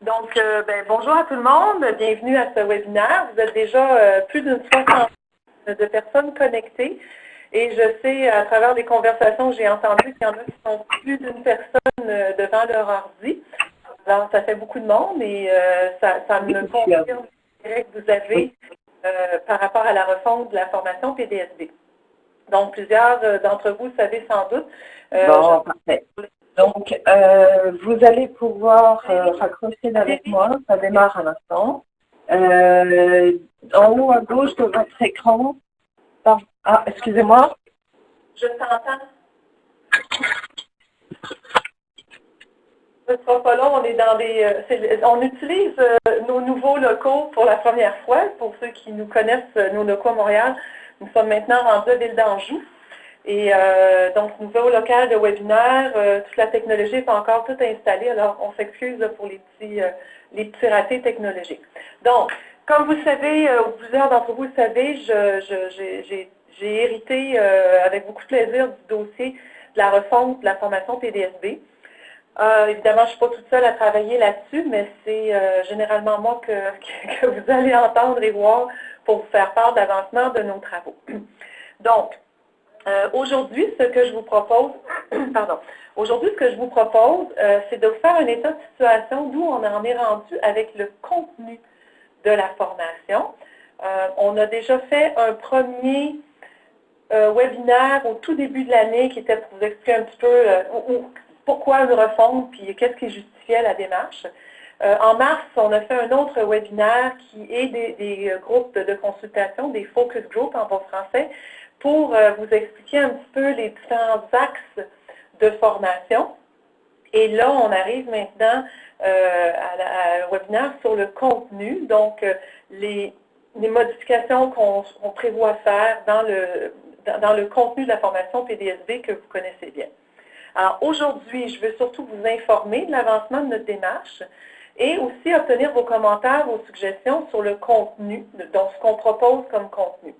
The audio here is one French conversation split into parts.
Donc, bonjour à tout le monde, bienvenue à ce webinaire. Vous êtes déjà plus d'une soixantaine de personnes connectées et je sais à travers les conversations que j'ai entendues qu'il y en a qui sont plus d'une personne devant leur ordi. Alors, ça fait beaucoup de monde et ça me confirme l'intérêt que vous avez par rapport à la refonte de la formation PDSB. Donc, plusieurs d'entre vous savez sans doute. Bon, parfait. Donc, vous allez pouvoir raccrocher avec moi. Ça démarre à l'instant. En haut à gauche de votre écran. Ah, excusez-moi. Je t'entends. Ce sera pas long, on est dans on utilise nos nouveaux locaux pour la première fois. Pour ceux qui nous connaissent, nos locaux à Montréal, nous sommes maintenant rendus à Ville d'Anjou. Et donc, nouveau local de webinaire, toute la technologie n'est pas encore toute installée, alors on s'excuse pour les petits ratés technologiques. Donc, comme vous le savez, ou plusieurs d'entre vous le savez, j'ai hérité avec beaucoup de plaisir du dossier de la refonte de la formation PDSB. Évidemment, je ne suis pas toute seule à travailler là-dessus, mais c'est généralement moi que vous allez entendre et voir pour vous faire part de l'avancement de nos travaux. Donc, aujourd'hui, ce que je vous propose, c'est de vous faire un état de situation d'où on en est rendu avec le contenu de la formation. On a déjà fait un premier webinaire au tout début de l'année qui était pour vous expliquer un petit peu pourquoi une refonte, puis qu'est-ce qui justifiait la démarche. En mars, on a fait un autre webinaire qui est des groupes de consultation, des focus groups en bon français, pour vous expliquer un petit peu les différents axes de formation. Et là, on arrive maintenant à un webinaire sur le contenu, donc les modifications qu'on prévoit faire dans le contenu de la formation PDSB que vous connaissez bien. Alors aujourd'hui, je veux surtout vous informer de l'avancement de notre démarche et aussi obtenir vos commentaires, vos suggestions sur le contenu, donc ce qu'on propose comme contenu.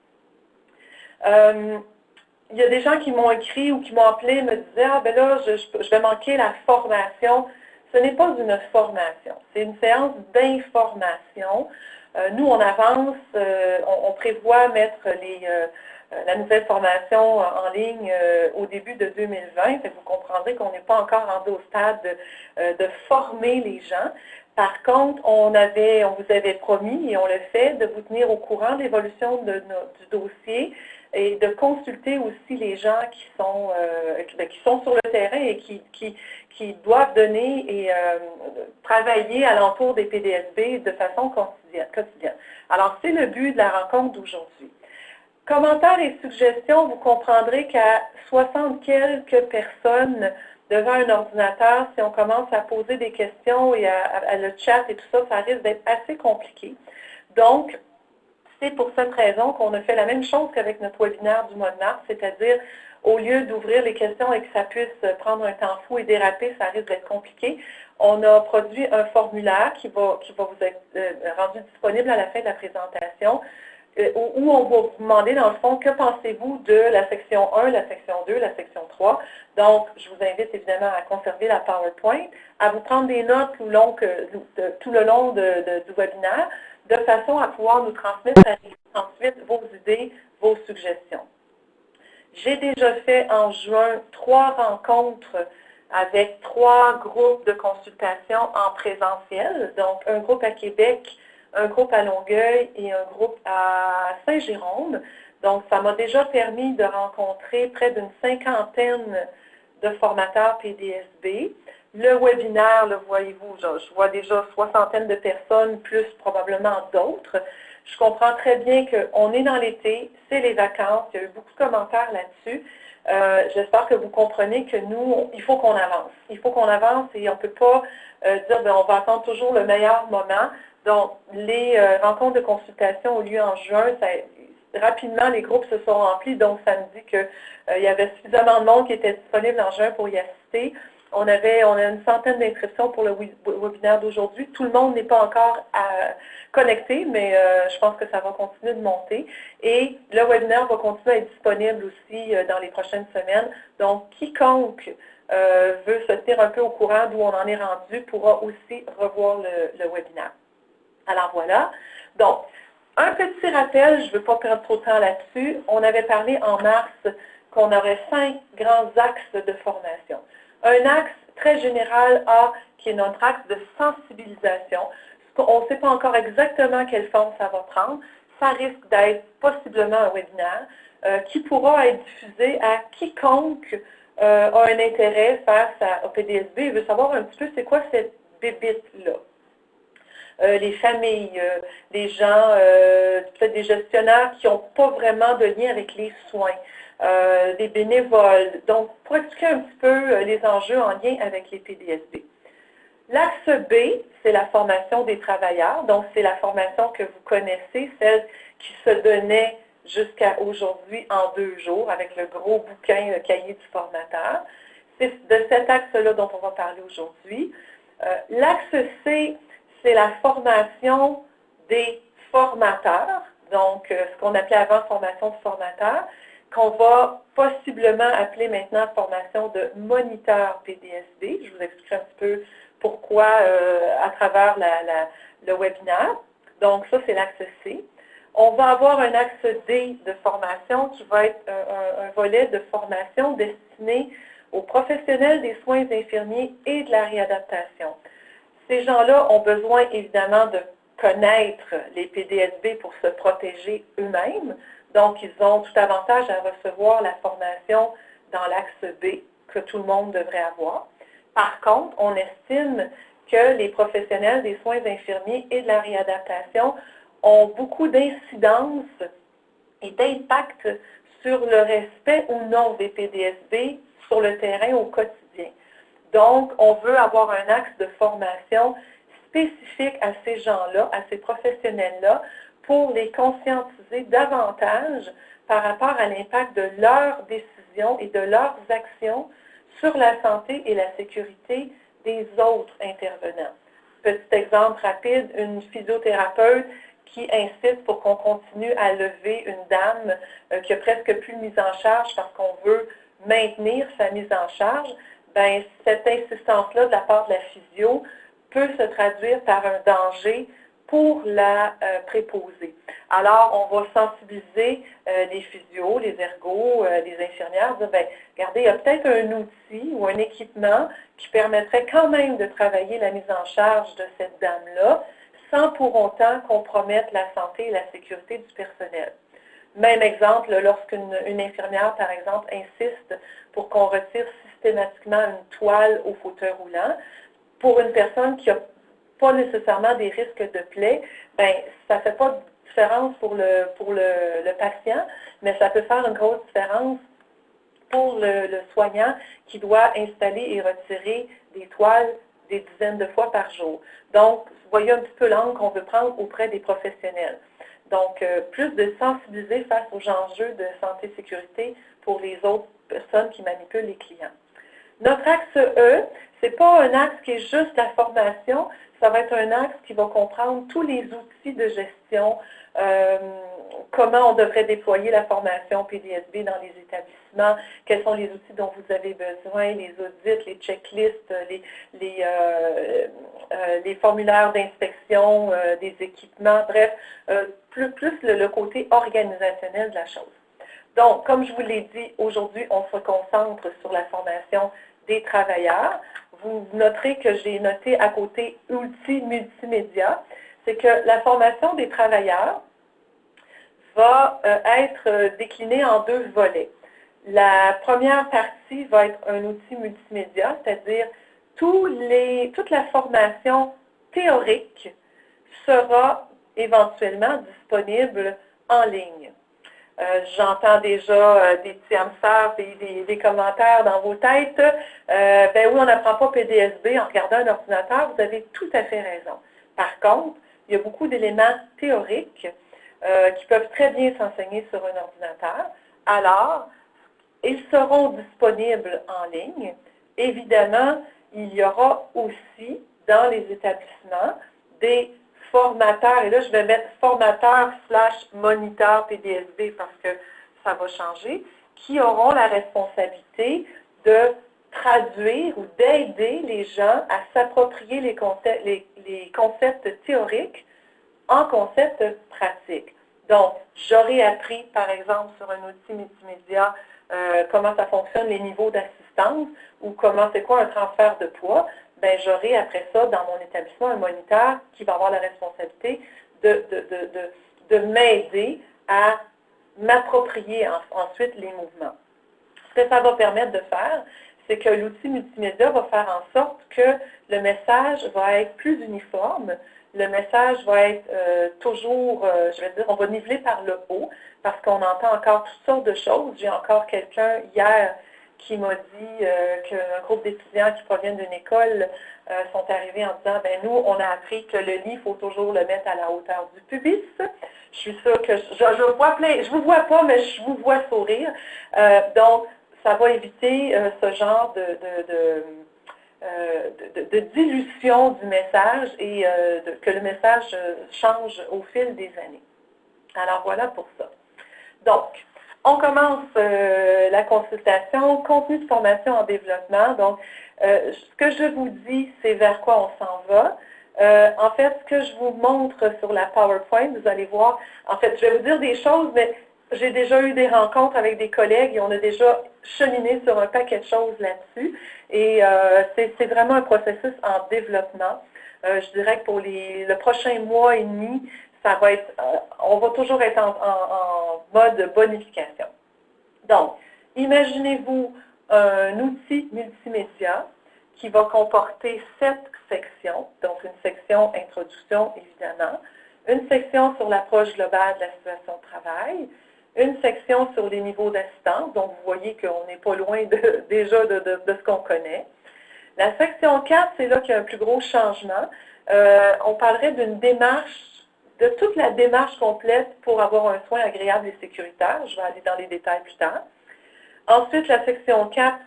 Il y a des gens qui m'ont écrit ou qui m'ont appelé, me disaient « Ah, ben là, je vais manquer la formation ». Ce n'est pas une formation, c'est une séance d'information. Nous, on avance, on prévoit mettre la nouvelle formation en ligne au début de 2020. Vous comprendrez qu'on n'est pas encore rendu au stade de former les gens. Par contre, on vous avait promis, et on le fait, de vous tenir au courant de l'évolution du dossier et de consulter aussi les gens qui sont sur le terrain et qui doivent donner et travailler alentour des PDSB de façon quotidienne. Alors, c'est le but de la rencontre d'aujourd'hui. Commentaires et suggestions, vous comprendrez qu'à 60 quelques personnes devant un ordinateur, si on commence à poser des questions et à le chat et tout ça, ça risque d'être assez compliqué. Donc, c'est pour cette raison qu'on a fait la même chose qu'avec notre webinaire du mois de mars, c'est-à-dire au lieu d'ouvrir les questions et que ça puisse prendre un temps fou et déraper, ça risque d'être compliqué. On a produit un formulaire qui va vous être rendu disponible à la fin de la présentation, où on va vous demander, dans le fond, que pensez-vous de la section 1, la section 2, la section 3. Donc, je vous invite évidemment à conserver la PowerPoint, à vous prendre des notes tout le long du webinaire, de façon à pouvoir nous transmettre ensuite vos idées, vos suggestions. J'ai déjà fait en juin 3 rencontres avec 3 groupes de consultation en présentiel, donc un groupe à Québec, un groupe à Longueuil et un groupe à Saint-Jérôme. Donc, ça m'a déjà permis de rencontrer près d'une 50aine de formateurs PDSB. Le webinaire, là, voyez-vous, je vois déjà 60aine de personnes, plus probablement d'autres. Je comprends très bien qu'on est dans l'été, c'est les vacances, il y a eu beaucoup de commentaires là-dessus. J'espère que vous comprenez que nous, il faut qu'on avance. Il faut qu'on avance et on ne peut pas dire on va attendre toujours le meilleur moment. Donc, les rencontres de consultation ont lieu en juin. Rapidement, les groupes se sont remplis, donc ça me dit qu'il y avait suffisamment de monde qui était disponible en juin pour y assister. On a une centaine d'inscriptions pour le webinaire d'aujourd'hui. Tout le monde n'est pas encore connecté, mais je pense que ça va continuer de monter. Et le webinaire va continuer à être disponible aussi dans les prochaines semaines. Donc, quiconque veut se tenir un peu au courant d'où on en est rendu, pourra aussi revoir le webinaire. Alors voilà. Donc, un petit rappel, je ne veux pas perdre trop de temps là-dessus. On avait parlé en mars qu'on aurait 5 grands axes de formation. Un axe très général A, qui est notre axe de sensibilisation. On ne sait pas encore exactement quelle forme ça va prendre. Ça risque d'être possiblement un webinaire qui pourra être diffusé à quiconque a un intérêt face au PDSB et veut savoir un petit peu c'est quoi cette bébite-là. Les familles, les gens, peut-être des gestionnaires qui n'ont pas vraiment de lien avec les soins, des bénévoles. Donc, pour expliquer un petit peu les enjeux en lien avec les PDSB. L'axe B, c'est la formation des travailleurs. Donc, c'est la formation que vous connaissez, celle qui se donnait jusqu'à aujourd'hui en 2 jours avec le gros bouquin, le cahier du formateur. C'est de cet axe-là dont on va parler aujourd'hui. L'axe C, c'est la formation des formateurs, donc ce qu'on appelait avant formation de formateurs, qu'on va possiblement appeler maintenant formation de moniteur PDSB. Je vous expliquerai un petit peu pourquoi à travers le webinaire. Donc ça, c'est l'axe C. On va avoir un axe D de formation qui va être un volet de formation destiné aux professionnels des soins infirmiers et de la réadaptation. Ces gens-là ont besoin évidemment de connaître les PDSB pour se protéger eux-mêmes. Donc, ils ont tout avantage à recevoir la formation dans l'axe B que tout le monde devrait avoir. Par contre, on estime que les professionnels des soins infirmiers et de la réadaptation ont beaucoup d'incidence et d'impact sur le respect ou non des PDSB sur le terrain au quotidien. Donc, on veut avoir un axe de formation spécifique à ces gens-là, à ces professionnels-là, pour les conscientiser davantage par rapport à l'impact de leurs décisions et de leurs actions sur la santé et la sécurité des autres intervenants. Petit exemple rapide, une physiothérapeute qui insiste pour qu'on continue à lever une dame qui a presque plus de mise en charge parce qu'on veut maintenir sa mise en charge, bien, cette insistance-là de la part de la physio peut se traduire par un danger pour la préposée. Alors, on va sensibiliser les physios, les ergos, les infirmières, dire, bien, regardez, il y a peut-être un outil ou un équipement qui permettrait quand même de travailler la mise en charge de cette dame-là, sans pour autant compromettre la santé et la sécurité du personnel. Même exemple, lorsqu'une infirmière, par exemple, insiste pour qu'on retire systématiquement une toile au fauteuil roulant, pour une personne qui n'a pas nécessairement des risques de plaie, bien, ça ne fait pas de différence pour le patient, mais ça peut faire une grosse différence pour le soignant qui doit installer et retirer des toiles des dizaines de fois par jour. Donc, vous voyez un petit peu l'angle qu'on veut prendre auprès des professionnels. Donc, plus de sensibiliser face aux enjeux de santé et sécurité pour les autres personnes qui manipulent les clients. Notre axe E, ce n'est pas un axe qui est juste la formation, ça va être un axe qui va comprendre tous les outils de gestion, comment on devrait déployer la formation PDSB dans les établissements, quels sont les outils dont vous avez besoin, les audits, les checklists, les formulaires d'inspection, des équipements, bref, plus le côté organisationnel de la chose. Donc, comme je vous l'ai dit, aujourd'hui, on se concentre sur la formation des travailleurs. Vous noterez que j'ai noté à côté « outils multimédia », c'est que la formation des travailleurs va être déclinée en 2 volets. La première partie va être un outil multimédia, c'est-à-dire toute la formation théorique sera éventuellement disponible en ligne. J'entends déjà des petits hamsters, des commentaires dans vos têtes. Ben oui, on n'apprend pas PDSB en regardant un ordinateur. Vous avez tout à fait raison. Par contre, il y a beaucoup d'éléments théoriques qui peuvent très bien s'enseigner sur un ordinateur. Alors, ils seront disponibles en ligne. Évidemment, il y aura aussi dans les établissements des formateurs, et là je vais mettre formateur / moniteur PDSB parce que ça va changer, qui auront la responsabilité de traduire ou d'aider les gens à s'approprier les concepts théoriques en concepts pratiques. Donc, j'aurais appris, par exemple, sur un outil multimédia, comment ça fonctionne, les niveaux d'assistance, ou comment c'est quoi un transfert de poids. Bien, j'aurai après ça, dans mon établissement, un moniteur qui va avoir la responsabilité de m'aider à m'approprier ensuite les mouvements. Ce que ça va permettre de faire, c'est que l'outil multimédia va faire en sorte que le message va être plus uniforme, le message va être toujours, je vais dire, on va niveler par le haut, parce qu'on entend encore toutes sortes de choses. J'ai encore quelqu'un hier qui m'a dit qu'un groupe d'étudiants qui proviennent d'une école sont arrivés en disant, ben nous, on a appris que le lit, il faut toujours le mettre à la hauteur du pubis. Je suis sûre que je vous vois pas, mais je vous vois sourire. Donc, ça va éviter ce genre de dilution du message et que le message change au fil des années. Alors, voilà pour ça. Donc, on commence la consultation, contenu de formation en développement. Donc, ce que je vous dis, c'est vers quoi on s'en va. En fait, ce que je vous montre sur la PowerPoint, vous allez voir, en fait, je vais vous dire des choses, mais j'ai déjà eu des rencontres avec des collègues et on a déjà cheminé sur un paquet de choses là-dessus. Et c'est vraiment un processus en développement. Je dirais que pour le prochain mois et demi, ça va être, on va toujours être en mode bonification. Donc, imaginez-vous un outil multimédia qui va comporter 7 sections, donc une section introduction, évidemment, une section sur l'approche globale de la situation de travail, une section sur les niveaux d'assistance, donc vous voyez qu'on n'est pas loin déjà de ce qu'on connaît. La section 4, c'est là qu'il y a un plus gros changement. On parlerait d'une démarche, de toute la démarche complète pour avoir un soin agréable et sécuritaire. Je vais aller dans les détails plus tard. Ensuite, la section 5,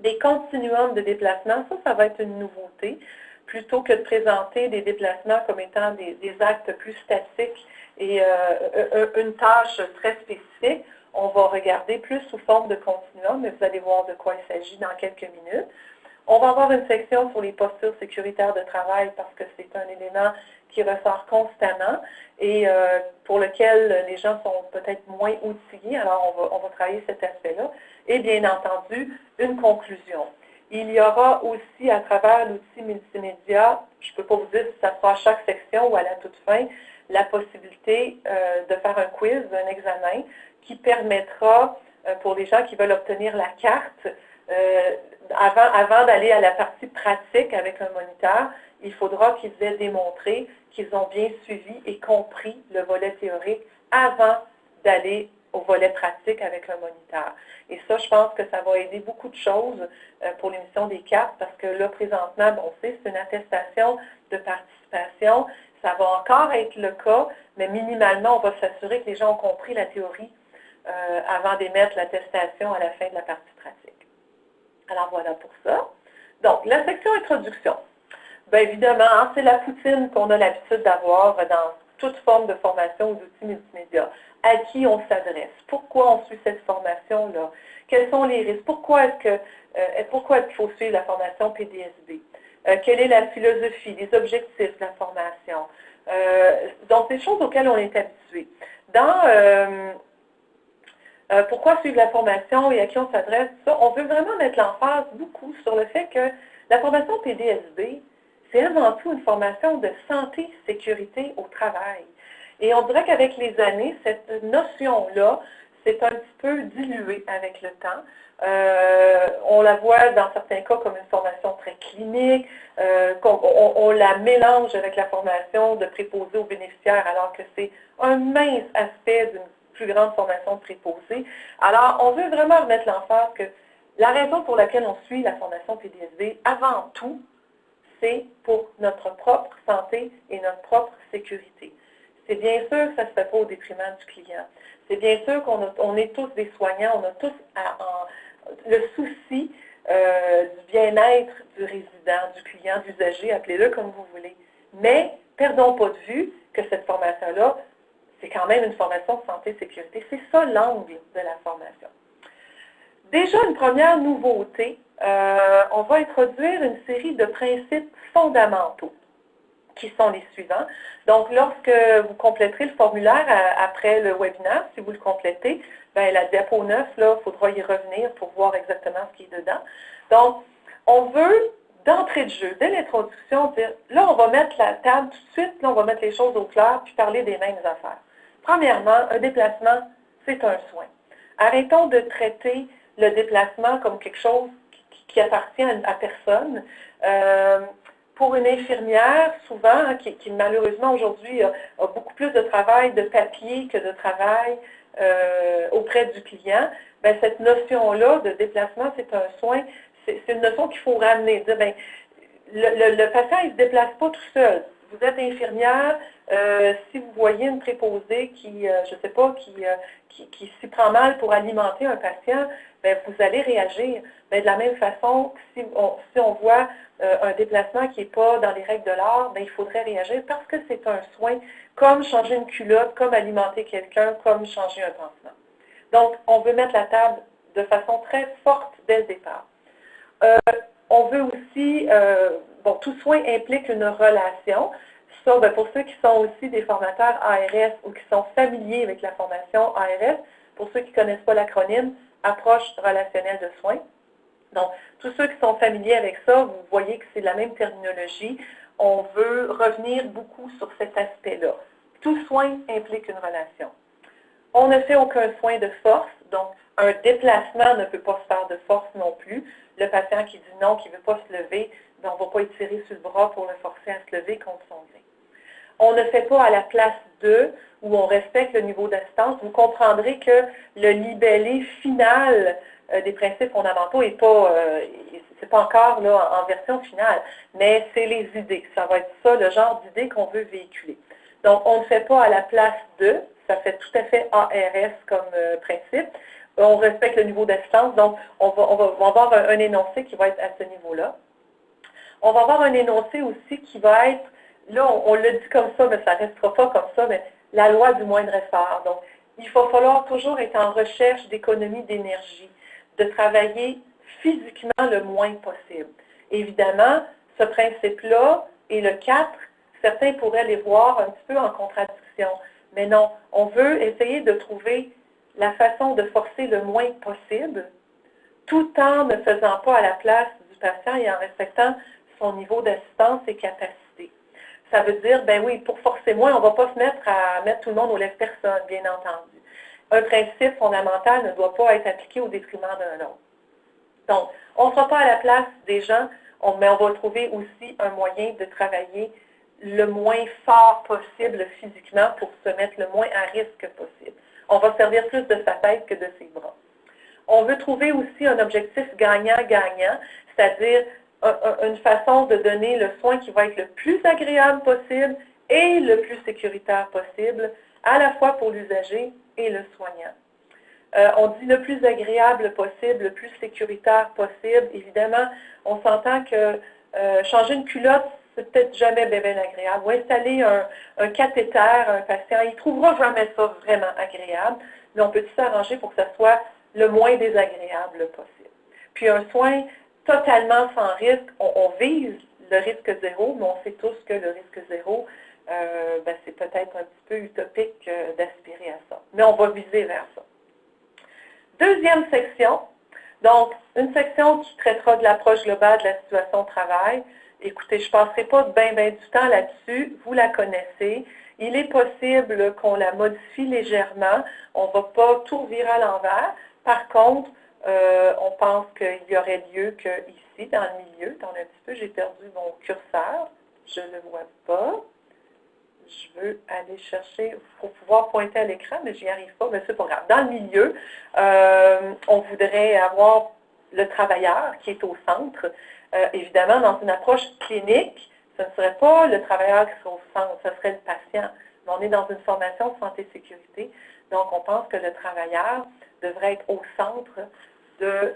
des continuums de déplacement. Ça va être une nouveauté. Plutôt que de présenter des déplacements comme étant des actes plus statiques et une tâche très spécifique, on va regarder plus sous forme de continuum, mais vous allez voir de quoi il s'agit dans quelques minutes. On va avoir une section sur les postures sécuritaires de travail parce que c'est un élément qui ressort constamment et pour lequel les gens sont peut-être moins outillés. Alors, on va travailler cet aspect-là. Et bien entendu, une conclusion. Il y aura aussi, à travers l'outil multimédia, je ne peux pas vous dire si ça sera à chaque section ou à la toute fin, la possibilité de faire un quiz, un examen, qui permettra, pour les gens qui veulent obtenir la carte, avant d'aller à la partie pratique avec un moniteur, il faudra qu'ils aient démontré qu'ils ont bien suivi et compris le volet théorique avant d'aller au volet pratique avec un moniteur. Et ça, je pense que ça va aider beaucoup de choses pour l'émission des cartes parce que là, présentement, on sait, c'est une attestation de participation. Ça va encore être le cas, mais minimalement, on va s'assurer que les gens ont compris la théorie avant d'émettre l'attestation à la fin de la partie pratique. Alors, voilà pour ça. Donc, la section introduction. Bien évidemment, hein, c'est la poutine qu'on a l'habitude d'avoir dans toute forme de formation ou d'outils multimédia. À qui on s'adresse? Pourquoi on suit cette formation-là? Quels sont les risques? Pourquoi est-ce qu'il faut suivre la formation PDSB? Quelle est la philosophie, les objectifs de la formation? Donc, des choses auxquelles on est habitué. Pourquoi suivre la formation et à qui on s'adresse? On veut vraiment mettre l'emphase beaucoup sur le fait que la formation PDSB, c'est avant tout une formation de santé, sécurité au travail. Et on dirait qu'avec les années, cette notion-là s'est un petit peu diluée avec le temps. On la voit dans certains cas comme une formation très clinique, on la mélange avec la formation de préposé aux bénéficiaires alors que c'est un mince aspect d'une plus grande formation de préposé. Alors, on veut vraiment remettre l'emphase que la raison pour laquelle on suit la formation PDSB, avant tout, c'est pour notre propre santé et notre propre sécurité. C'est bien sûr que ça ne se fait pas au détriment du client. C'est bien sûr qu'on est tous des soignants, on a tous le souci du bien-être du résident, du client, du usager, appelez-le comme vous voulez. Mais, perdons pas de vue que cette formation-là, c'est quand même une formation de santé et sécurité. C'est ça l'angle de la formation. Déjà, une première nouveauté, on va introduire une série de principes fondamentaux qui sont les suivants. Donc, lorsque vous compléterez le formulaire après le webinaire, si vous le complétez, bien, la diapo 9, là, il faudra y revenir pour voir exactement ce qui est dedans. Donc, on veut, d'entrée de jeu, dès l'introduction, dire, là, on va mettre la table tout de suite, là, on va mettre les choses au clair, puis parler des mêmes affaires. Premièrement, un déplacement, c'est un soin. Arrêtons de traiter le déplacement comme quelque chose qui appartient à personne. Pour une infirmière, souvent, hein, qui malheureusement aujourd'hui a beaucoup plus de travail de papier que de travail auprès du client, bien, cette notion-là de déplacement, c'est un soin, c'est une notion qu'il faut ramener. Dire, bien, le patient, il ne se déplace pas tout seul. Vous êtes infirmière, si vous voyez une préposée qui, je ne sais pas, qui s'y prend mal pour alimenter un patient, bien, vous allez réagir. Bien, de la même façon, si on voit un déplacement qui n'est pas dans les règles de l'art, bien, il faudrait réagir parce que c'est un soin, comme changer une culotte, comme alimenter quelqu'un, comme changer un pansement. Donc, on veut mettre la table de façon très forte dès le départ. On veut aussi, bon, tout soin implique une relation. Ça, bien, pour ceux qui sont aussi des formateurs ARS ou qui sont familiers avec la formation ARS, pour ceux qui ne connaissent pas l'acronyme, approche relationnelle de soins. Donc, tous ceux qui sont familiers avec ça, vous voyez que c'est la même terminologie. On veut revenir beaucoup sur cet aspect-là. Tout soin implique une relation. On ne fait aucun soin de force, donc un déplacement ne peut pas se faire de force non plus. Le patient qui dit non, qui ne veut pas se lever, bien, on ne va pas étirer sur le bras pour le forcer à se lever contre son gré. On ne fait pas à la place de, où on respecte le niveau d'assistance. Vous comprendrez que le libellé final des principes fondamentaux n'est pas, c'est pas encore là, en version finale, mais c'est les idées. Ça va être ça, le genre d'idées qu'on veut véhiculer. Donc, on ne fait pas à la place de, ça fait tout à fait ARS comme principe. On respecte le niveau d'assistance, donc on va avoir un énoncé qui va être à ce niveau-là. On va avoir un énoncé aussi qui va être, là, on le dit comme ça, mais ça ne restera pas comme ça, mais la loi du moindre effort. Donc, il va falloir toujours être en recherche d'économie d'énergie, de travailler physiquement le moins possible. Évidemment, ce principe-là et le 4, certains pourraient les voir un petit peu en contradiction. Mais non, on veut essayer de trouver la façon de forcer le moins possible, tout en ne faisant pas à la place du patient et en respectant son niveau d'assistance et capacité. Ça veut dire, ben oui, pour forcer moins, on ne va pas se mettre à mettre tout le monde au lève-personne, bien entendu. Un principe fondamental ne doit pas être appliqué au détriment d'un autre. Donc, on ne sera pas à la place des gens, mais on va trouver aussi un moyen de travailler le moins fort possible physiquement pour se mettre le moins à risque possible. On va servir plus de sa tête que de ses bras. On veut trouver aussi un objectif gagnant-gagnant, c'est-à-dire une façon de donner le soin qui va être le plus agréable possible et le plus sécuritaire possible, à la fois pour l'usager et le soignant. On dit le plus agréable possible, le plus sécuritaire possible. Évidemment, on s'entend que changer une culotte, c'est peut-être jamais bien agréable. Ou installer un cathéter à un patient, il ne trouvera jamais ça vraiment agréable, mais on peut s'arranger pour que ça soit le moins désagréable possible. Puis un soin totalement sans risque, on vise le risque zéro, mais on sait tous que le risque zéro, ben, c'est peut-être un petit peu utopique d'aspirer à ça. Mais on va viser vers ça. Deuxième section, donc une section qui traitera de l'approche globale de la situation de travail. Écoutez, je ne passerai pas bien du temps là-dessus, vous la connaissez. Il est possible qu'on la modifie légèrement, on ne va pas tout revirer à l'envers. Par contre, on pense qu'il y aurait lieu qu'ici, dans le milieu, attendez un petit peu, j'ai perdu mon curseur, je ne le vois pas. Je veux aller chercher pour pouvoir pointer à l'écran, mais je n'y arrive pas, mais c'est pas grave. Dans le milieu, on voudrait avoir le travailleur qui est au centre. Évidemment, dans une approche clinique, ce ne serait pas le travailleur qui serait au centre, ce serait le patient. Mais on est dans une formation de santé-sécurité, donc on pense que le travailleur devrait être au centre de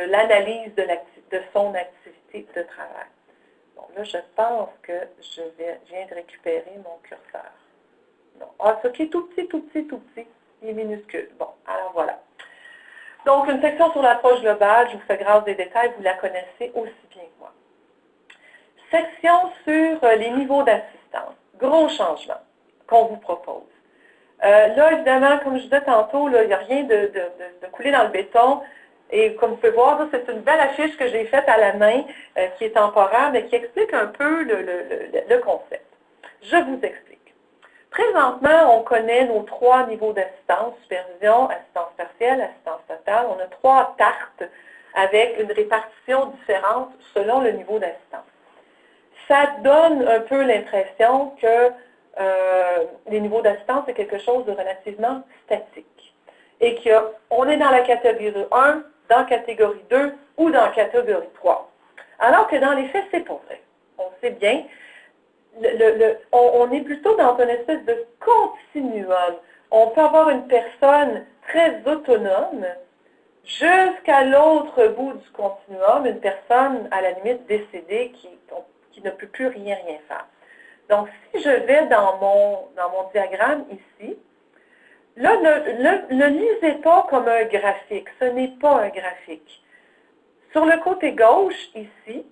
l'analyse de son activité de travail. Bon, là, je pense que je viens de récupérer mon curseur. Non. Ah, c'est OK, tout petit. Il est minuscule. Bon, alors voilà. Donc, une section sur l'approche globale, je vous fais grâce des détails, vous la connaissez aussi bien que moi. Section sur les niveaux d'assistance. Gros changement qu'on vous propose. Là, évidemment, comme je disais tantôt, là, il n'y a rien de coulé dans le béton. Et comme vous pouvez voir, c'est une belle affiche que j'ai faite à la main, qui est temporaire, mais qui explique un peu le concept. Je vous explique. Présentement, on connaît nos 3 niveaux d'assistance, supervision, assistance partielle, assistance totale. On a 3 tartes avec une répartition différente selon le niveau d'assistance. Ça donne un peu l'impression que les niveaux d'assistance, c'est quelque chose de relativement statique. Et qu'on est dans la catégorie 1, dans la catégorie 2 ou dans la catégorie 3. Alors que dans les faits, c'est pas vrai. On sait bien, on est plutôt dans une espèce de continuum. On peut avoir une personne très autonome jusqu'à l'autre bout du continuum, une personne à la limite décédée qui ne peut plus rien faire. Donc, si je vais dans mon diagramme ici, là, ne lisez pas comme un graphique. Ce n'est pas un graphique. Sur le côté gauche, ici,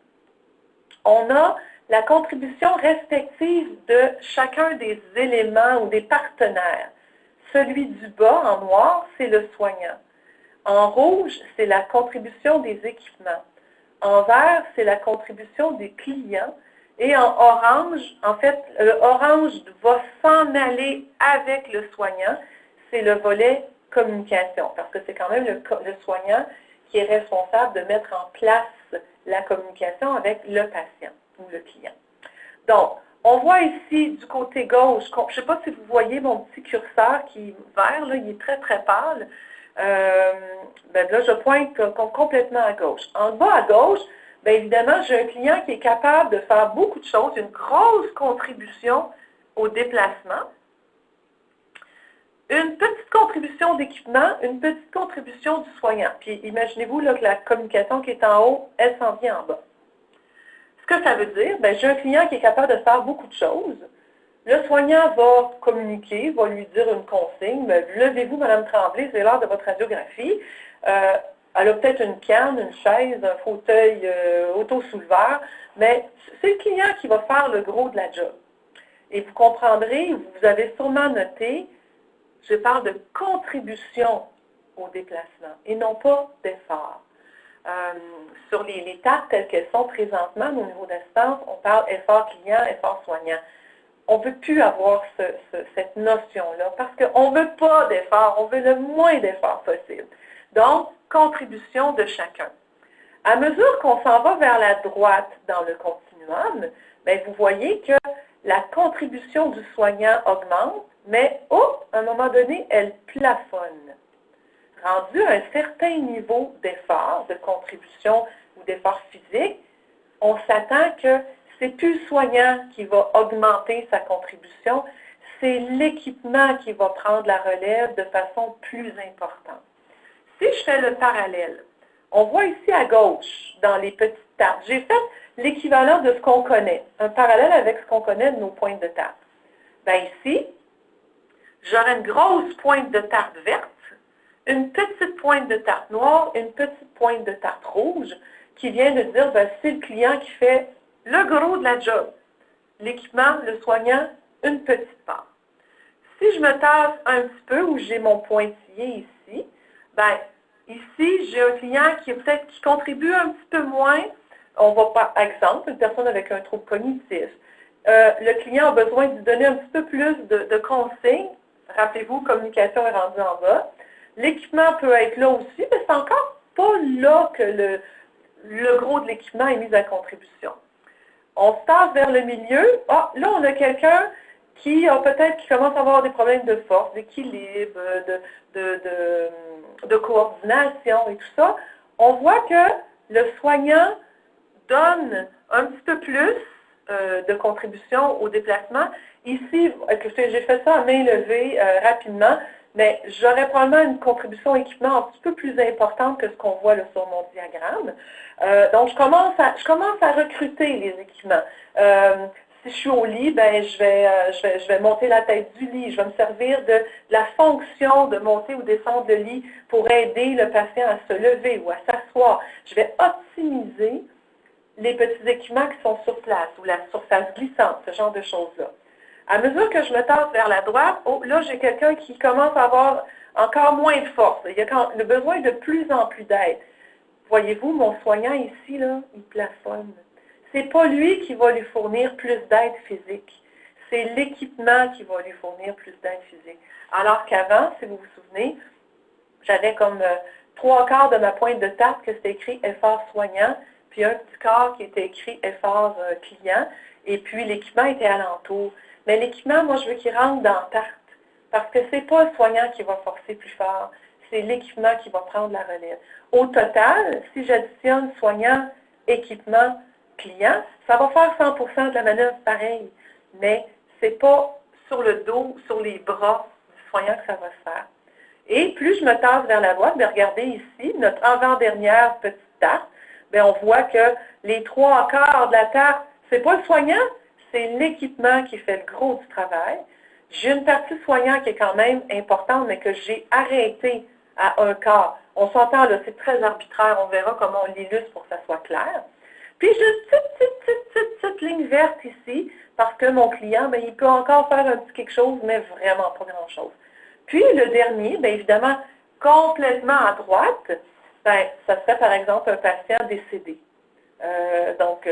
on a la contribution respective de chacun des éléments ou des partenaires. Celui du bas, en noir, c'est le soignant. En rouge, c'est la contribution des équipements. En vert, c'est la contribution des clients. Et en orange, en fait, le orange va s'en aller avec le soignant. C'est le volet communication, parce que c'est quand même le soignant qui est responsable de mettre en place la communication avec le patient ou le client. Donc, on voit ici du côté gauche, je ne sais pas si vous voyez mon petit curseur qui est vert, là, il est très très pâle. Là, je pointe complètement à gauche. En bas à gauche, bien évidemment, j'ai un client qui est capable de faire beaucoup de choses, une grosse contribution au déplacement, une petite contribution d'équipement, une petite contribution du soignant. Puis imaginez-vous là, que la communication qui est en haut, elle s'en vient en bas. Ce que ça veut dire, bien, j'ai un client qui est capable de faire beaucoup de choses. Le soignant va communiquer, va lui dire une consigne. Levez-vous, Mme Tremblay, c'est l'heure de votre radiographie. Elle a peut-être une canne, une chaise, un fauteuil auto-souleveur, mais c'est le client qui va faire le gros de la job. Et vous comprendrez, vous avez sûrement noté, je parle de contribution au déplacement et non pas d'effort. Sur les tartes telles qu'elles sont présentement au niveau d'assistance, on parle effort client, effort soignant. On ne veut plus avoir cette notion-là parce qu'on ne veut pas d'effort, on veut le moins d'effort possible. Donc, contribution de chacun. À mesure qu'on s'en va vers la droite dans le continuum, bien, vous voyez que la contribution du soignant augmente, mais à un moment donné, elle plafonne. Rendu à un certain niveau d'effort, de contribution ou d'effort physique, on s'attend que c'est plus le soignant qui va augmenter sa contribution, c'est l'équipement qui va prendre la relève de façon plus importante. Si je fais le parallèle, on voit ici à gauche, dans les petites tartes, j'ai fait l'équivalent de ce qu'on connaît, un parallèle avec ce qu'on connaît de nos pointes de tarte. Bien ici, j'aurai une grosse pointe de tarte verte, une petite pointe de tarte noire, une petite pointe de tarte rouge, qui vient de dire, ben, c'est le client qui fait le gros de la job. L'équipement, le soignant, une petite part. Si je me tasse un petit peu, où j'ai mon pointillé ici, ben, ici, j'ai un client qui contribue un petit peu moins. On va par exemple, une personne avec un trouble cognitif. Le client a besoin de lui donner un petit peu plus de consignes. Rappelez-vous, communication est rendue en bas. L'équipement peut être là aussi, mais c'est encore pas là que le gros de l'équipement est mis à contribution. On se tasse vers le milieu. Ah, là, on a quelqu'un qui commence à avoir des problèmes de force, d'équilibre, de coordination et tout ça. On voit que le soignant donne un petit peu plus de contribution au déplacement. Ici, j'ai fait ça à main levée rapidement, mais j'aurais probablement une contribution équipement un petit peu plus importante que ce qu'on voit là, sur mon diagramme. Donc, je commence à recruter les équipements. Si je suis au lit, ben, je vais monter la tête du lit. Je vais me servir de la fonction de monter ou descendre le lit pour aider le patient à se lever ou à s'asseoir. Je vais optimiser les petits équipements qui sont sur place ou la surface glissante, ce genre de choses-là. À mesure que je me tasse vers la droite, oh, là, j'ai quelqu'un qui commence à avoir encore moins de force. Il y a le besoin de plus en plus d'aide. Voyez-vous, mon soignant ici, là, il plafonne. Ce n'est pas lui qui va lui fournir plus d'aide physique. C'est l'équipement qui va lui fournir plus d'aide physique. Alors qu'avant, si vous vous souvenez, j'avais comme 3/4 de ma pointe de tarte que c'était écrit effort soignant, puis un petit quart qui était écrit effort client, et puis l'équipement était alentour. Mais l'équipement, moi, je veux qu'il rentre dans la tarte, parce que ce n'est pas le soignant qui va forcer plus fort, c'est l'équipement qui va prendre la relève. Au total, si j'additionne soignant, équipement, client, ça va faire 100% de la manœuvre pareil, mais ce n'est pas sur le dos, sur les bras du soignant que ça va se faire. Et plus je me tasse vers la droite, bien regardez ici, notre avant-dernière petite tarte, bien on voit que les 3/4 de la tarte, ce n'est pas le soignant, c'est l'équipement qui fait le gros du travail. J'ai une partie soignant qui est quand même importante, mais que j'ai arrêtée à 1/4. On s'entend là, c'est très arbitraire, on verra comment on l'illustre pour que ça soit clair. Puis j'ai une petite ligne verte ici, parce que mon client, bien, il peut encore faire un petit quelque chose, mais vraiment pas grand-chose. Puis le dernier, bien évidemment, complètement à droite, bien, ça serait par exemple un patient décédé. Donc,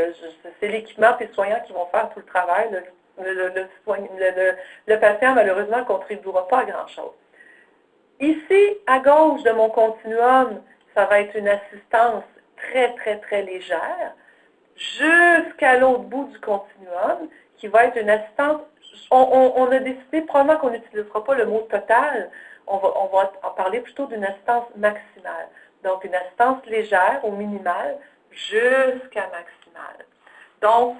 c'est l'équipement et le soignant qui vont faire tout le travail. Le patient, malheureusement, ne contribuera pas à grand-chose. Ici, à gauche de mon continuum, ça va être une assistance très, très, très légère, jusqu'à l'autre bout du continuum, qui va être une assistance. On a décidé probablement qu'on n'utilisera pas le mot total, on va en parler plutôt d'une assistance maximale. Donc, une assistance légère ou minimale jusqu'à maximale. Donc,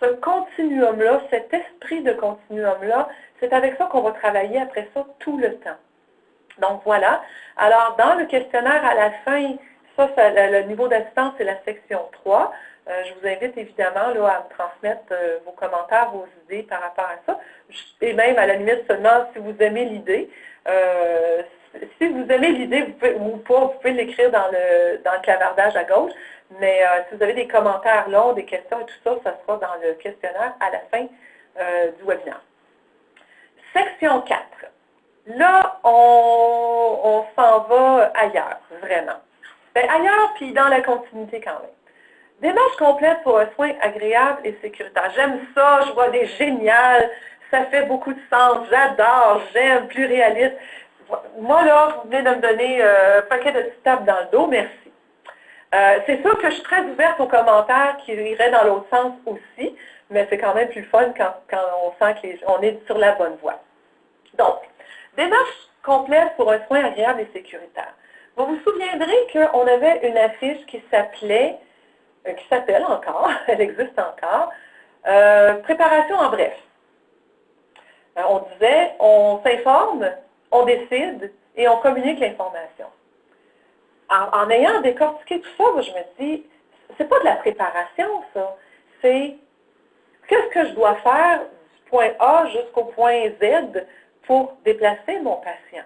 ce continuum-là, cet esprit de continuum-là, c'est avec ça qu'on va travailler après ça tout le temps. Donc, voilà. Alors, dans le questionnaire à la fin, ça le niveau d'assistance, c'est la section 3. Je vous invite évidemment là, à me transmettre vos commentaires, vos idées par rapport à ça. Et même, à la limite, seulement si vous aimez l'idée. Si vous aimez l'idée, vous pouvez l'écrire dans le clavardage à gauche. Mais si vous avez des commentaires longs, des questions et tout ça, ça sera dans le questionnaire à la fin du webinaire. Section 4. Là, on s'en va ailleurs, vraiment. Bien, ailleurs, puis dans la continuité quand même. Démarche complète pour un soin agréable et sécuritaire. J'aime ça, je vois des géniales, ça fait beaucoup de sens, j'adore, j'aime, plus réaliste. Moi, là, vous venez de me donner un paquet de petites tapes dans le dos, merci. C'est sûr que je suis très ouverte aux commentaires qui iraient dans l'autre sens aussi, mais c'est quand même plus fun quand on sent qu'on est sur la bonne voie. Donc, démarche complète pour un soin agréable et sécuritaire. Vous vous souviendrez qu'on avait une affiche qui s'appelle encore, elle existe encore, préparation en bref. On disait, on s'informe, on décide et on communique l'information. En ayant décortiqué tout ça, je me dis, c'est pas de la préparation, ça. C'est qu'est-ce que je dois faire du point A jusqu'au point Z pour déplacer mon patient.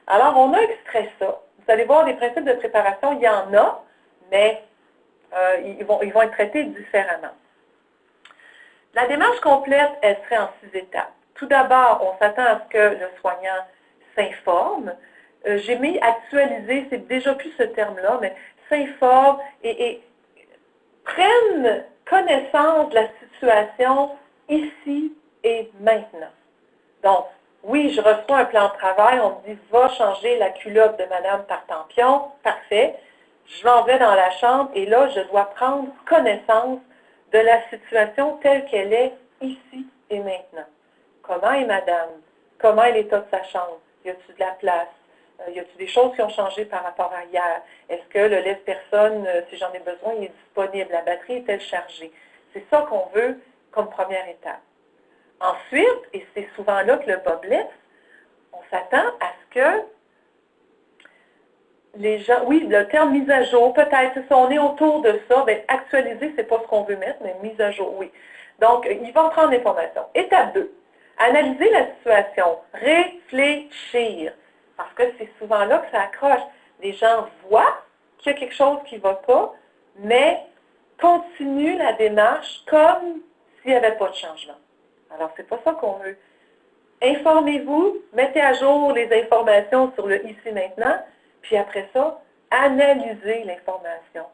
Alors, on a extrait ça. Vous allez voir, les principes de préparation, il y en a, mais ils vont être traités différemment. La démarche complète, elle serait en 6 étapes. Tout d'abord, on s'attend à ce que le soignant s'informe. J'ai mis actualiser, c'est déjà plus ce terme-là, mais s'informe et prenne connaissance de la situation ici et maintenant. Donc, oui, je reçois un plan de travail, on me dit « va changer la culotte de Madame Tartampion », parfait. Je m'en vais dans la chambre et là, je dois prendre connaissance de la situation telle qu'elle est ici et maintenant. Comment est Madame? Comment est l'état de sa chambre? Y a-t-il de la place? Y a-t-il des choses qui ont changé par rapport à hier? Est-ce que le lève-personne, si j'en ai besoin, il est disponible? La batterie est-elle chargée? C'est ça qu'on veut comme première étape. Ensuite, et c'est souvent là que le bas blesse, on s'attend à ce que les gens, oui, le terme mise à jour, peut-être, si on est autour de ça, bien, actualiser, ce n'est pas ce qu'on veut mettre, mais mise à jour, oui. Donc, il va prendre l'information. Étape 2, analyser la situation, réfléchir, parce que c'est souvent là que ça accroche. Les gens voient qu'il y a quelque chose qui ne va pas, mais continuent la démarche comme s'il n'y avait pas de changement. Alors, c'est pas ça qu'on veut. Informez-vous, mettez à jour les informations sur le ici maintenant, puis après ça, analysez l'information.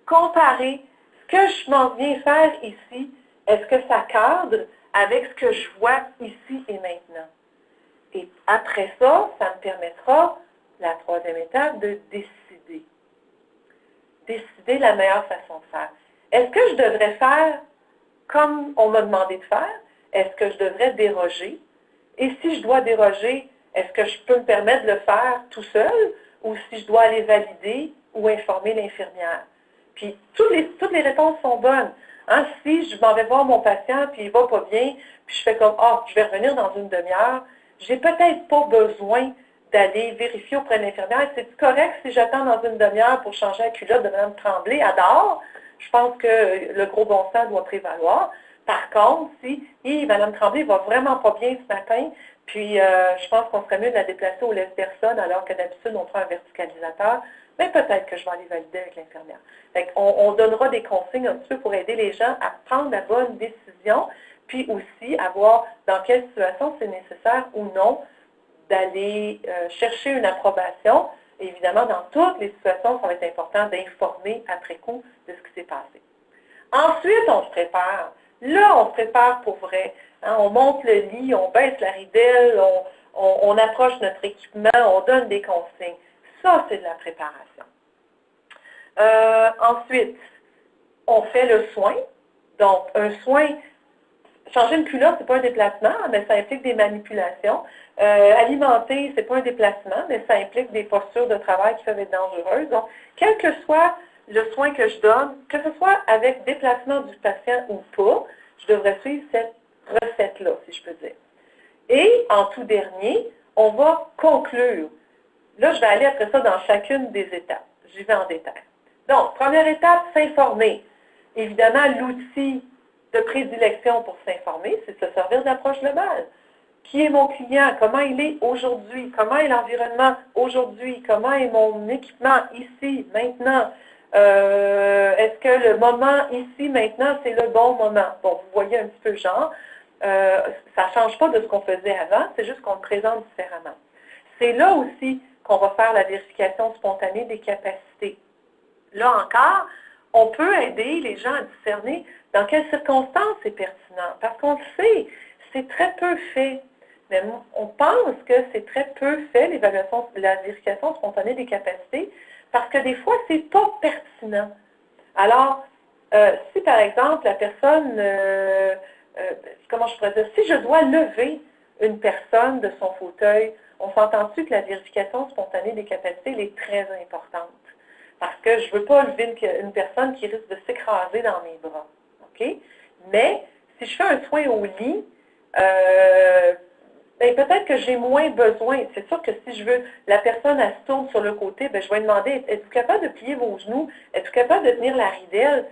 Comparez ce que je m'en viens faire ici, est-ce que ça cadre avec ce que je vois ici et maintenant? Et après ça, ça me permettra, la troisième étape, de décider. Décider la meilleure façon de faire. Est-ce que je devrais faire comme on m'a demandé de faire? Est-ce que je devrais déroger? Et si je dois déroger, est-ce que je peux me permettre de le faire tout seul ou si je dois aller valider ou informer l'infirmière? Puis, toutes les réponses sont bonnes. Hein? Si je m'en vais voir mon patient puis il ne va pas bien, puis je fais comme, je vais revenir dans une demi-heure, j'ai peut-être pas besoin d'aller vérifier auprès de l'infirmière. C'est correct si j'attends dans une demi-heure pour changer la culotte de Mme Tremblay à dehors. Je pense que le gros bon sens doit prévaloir. Par contre, si Mme Tremblay va vraiment pas bien ce matin, puis je pense qu'on serait mieux de la déplacer au laisse-personne alors que d'habitude on prend un verticalisateur, mais peut-être que je vais aller valider avec l'infirmière. On donnera des consignes un petit peu pour aider les gens à prendre la bonne décision, puis aussi à voir dans quelle situation c'est nécessaire ou non d'aller chercher une approbation. Évidemment, dans toutes les situations, ça va être important d'informer après coup de ce qui s'est passé. Ensuite, on se prépare. Là, on se prépare pour vrai. Hein, on monte le lit, on baisse la ridelle, on approche notre équipement, on donne des consignes. Ça, c'est de la préparation. Ensuite, on fait le soin. Donc, un soin, changer une culotte, ce n'est pas un déplacement, mais ça implique des manipulations. Alimenter, ce n'est pas un déplacement, mais ça implique des postures de travail qui peuvent être dangereuses. Donc, quel que soit le soin que je donne, que ce soit avec déplacement du patient ou pas, je devrais suivre cette recette-là, si je peux dire. Et en tout dernier, on va conclure. Là, je vais aller après ça dans chacune des étapes. J'y vais en détail. Donc, première étape, s'informer. Évidemment, l'outil de prédilection pour s'informer, c'est de se servir d'approche globale. Qui est mon client? Comment il est aujourd'hui? Comment est l'environnement aujourd'hui? Comment est mon équipement ici, maintenant? Est-ce que le moment ici, maintenant, c'est le bon moment? Bon, vous voyez un petit peu le genre. Ça ne change pas de ce qu'on faisait avant, c'est juste qu'on le présente différemment. C'est là aussi qu'on va faire la vérification spontanée des capacités. Là encore, on peut aider les gens à discerner dans quelles circonstances c'est pertinent. Parce qu'on le sait, c'est très peu fait. Mais on pense que c'est très peu fait, la vérification spontanée des capacités, parce que des fois, ce n'est pas pertinent. Alors, si par exemple, la personne, comment je pourrais dire, si je dois lever une personne de son fauteuil, on s'entend-tu que la vérification spontanée des capacités elle est très importante? Parce que je ne veux pas lever une personne qui risque de s'écraser dans mes bras. OK? Mais si je fais un soin au lit, peut-être que j'ai moins besoin. C'est sûr que si je veux, la personne, elle se tourne sur le côté, je vais demander, êtes-vous capable de plier vos genoux? Êtes-vous capable de tenir la ridelle?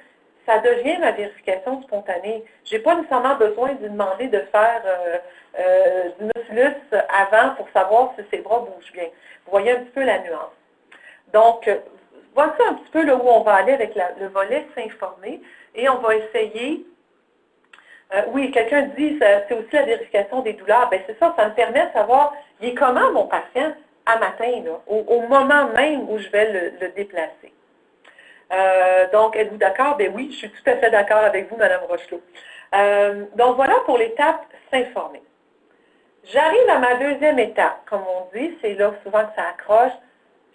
Ça devient ma vérification spontanée. Je n'ai pas nécessairement besoin de lui demander de faire du nautilus avant pour savoir si ses bras bougent bien. Vous voyez un petit peu la nuance. Donc, voici un petit peu là où on va aller avec le volet s'informer et on va essayer. Oui, quelqu'un dit c'est aussi la vérification des douleurs. Bien, c'est ça, ça me permet de savoir il est comment mon patient à matin, là, au moment même où je vais le déplacer. Donc, êtes-vous d'accord? Bien oui, je suis tout à fait d'accord avec vous, Mme Rochelot. Donc, voilà pour l'étape s'informer. J'arrive à ma deuxième étape. Comme on dit, c'est là souvent que ça accroche.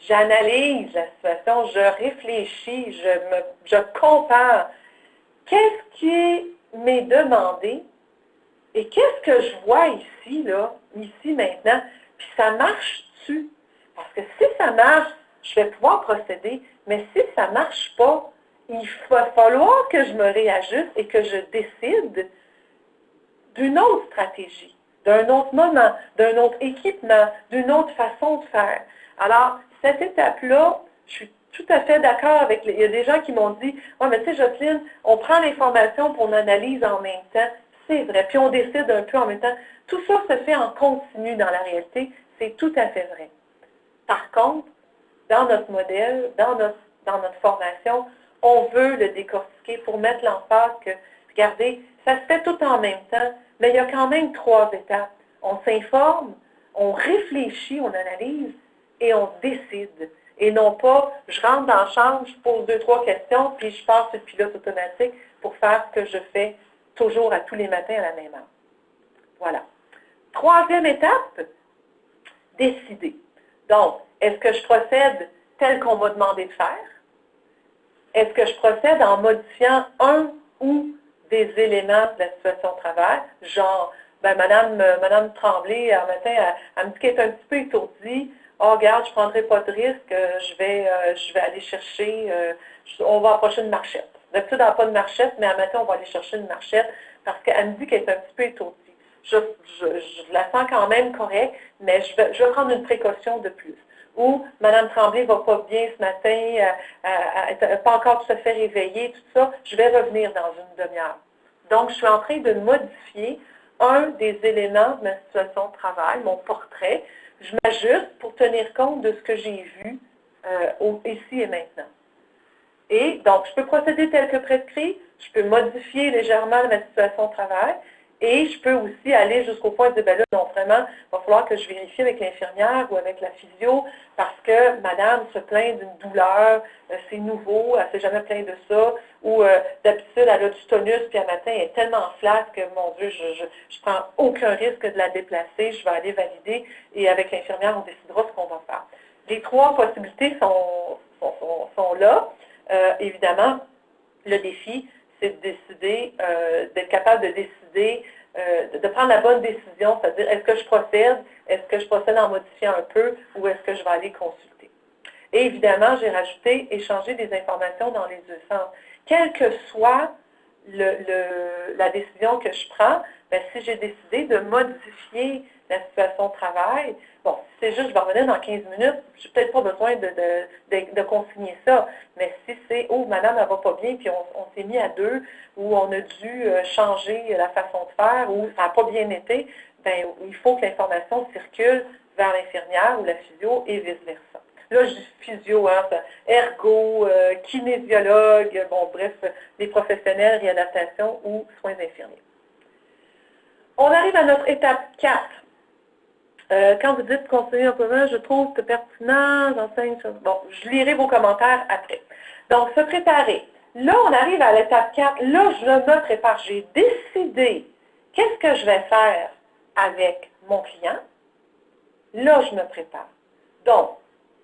J'analyse la situation, je réfléchis, je compare. Qu'est-ce qui m'est demandé et qu'est-ce que je vois ici, là, ici, maintenant, puis ça marche-tu? Parce que si ça marche, je vais pouvoir procéder, mais si ça ne marche pas, il va falloir que je me réajuste et que je décide d'une autre stratégie, d'un autre moment, d'un autre équipement, d'une autre façon de faire. Alors, cette étape-là, je suis tout à fait d'accord avec il y a des gens qui m'ont dit, ouais, mais tu sais, Jocelyne, on prend l'information pour on analyse en même temps. C'est vrai. Puis on décide un peu en même temps. Tout ça se fait en continu dans la réalité. C'est tout à fait vrai. Par contre, dans notre modèle, dans notre formation, on veut le décortiquer pour mettre l'emphase que, regardez, ça se fait tout en même temps, mais il y a quand même 3 étapes. On s'informe, on réfléchit, on analyse et on décide. Et non pas, je rentre dans la chambre, je pose 2-3 questions, puis je passe sur le pilote automatique pour faire ce que je fais toujours à tous les matins à la même heure. Voilà. 3e étape, décider. Donc, est-ce que je procède tel qu'on m'a demandé de faire? Est-ce que je procède en modifiant un ou des éléments de la situation de travail? Genre, ben, Madame Tremblay, un matin, elle me dit qu'elle est un petit peu étourdie. Oh, regarde, je ne prendrai pas de risque, je vais aller chercher, on va approcher une marchette. D'habitude, elle n'a pas de marchette, mais un matin, on va aller chercher une marchette parce qu'elle me dit qu'elle est un petit peu étourdie. Je la sens quand même correcte, mais je vais prendre une précaution de plus. Ou Mme Tremblay ne va pas bien ce matin, elle n'est pas encore tout à fait réveillée, tout ça, je vais revenir dans une demi-heure. Donc, je suis en train de modifier un des éléments de ma situation de travail, mon portrait. Je m'ajuste pour tenir compte de ce que j'ai vu ici et maintenant. Et donc, je peux procéder tel que prescrit, je peux modifier légèrement ma situation de travail, et je peux aussi aller jusqu'au point de dire, ben là, non, vraiment, il va falloir que je vérifie avec l'infirmière ou avec la physio, parce que madame se plaint d'une douleur, c'est nouveau, elle ne s'est jamais plaint de ça, ou d'habitude, elle a du tonus, puis un matin, elle est tellement flat que, mon Dieu, je ne prends aucun risque de la déplacer, je vais aller valider, et avec l'infirmière, on décidera ce qu'on va faire. Les 3 possibilités sont là. Évidemment, le défi, c'est de décider, d'être capable de décider, de prendre la bonne décision, c'est-à-dire est-ce que je procède en modifiant un peu ou est-ce que je vais aller consulter. Et évidemment, j'ai rajouté échanger des informations dans les 2 sens. Quelle que soit la décision que je prends, bien, si j'ai décidé de modifier la situation de travail, bon, si c'est juste, je vais revenir dans 15 minutes, je n'ai peut-être pas besoin de consigner ça, mais si c'est, oh, madame, elle ne va pas bien, puis on s'est mis à 2, ou on a dû changer la façon de faire, ou ça n'a pas bien été, bien, il faut que l'information circule vers l'infirmière ou la physio et vice-versa. Là, je dis physio, hein, ergo, kinésiologue, bon, bref, les professionnels, réadaptation ou soins infirmiers. On arrive à notre étape 4. Quand vous dites conseiller un peu, je trouve que pertinent, j'enseigne. Bon, je lirai vos commentaires après. Donc, se préparer. Là, on arrive à l'étape 4. Là, je me prépare. J'ai décidé qu'est-ce que je vais faire avec mon client. Là, je me prépare. Donc,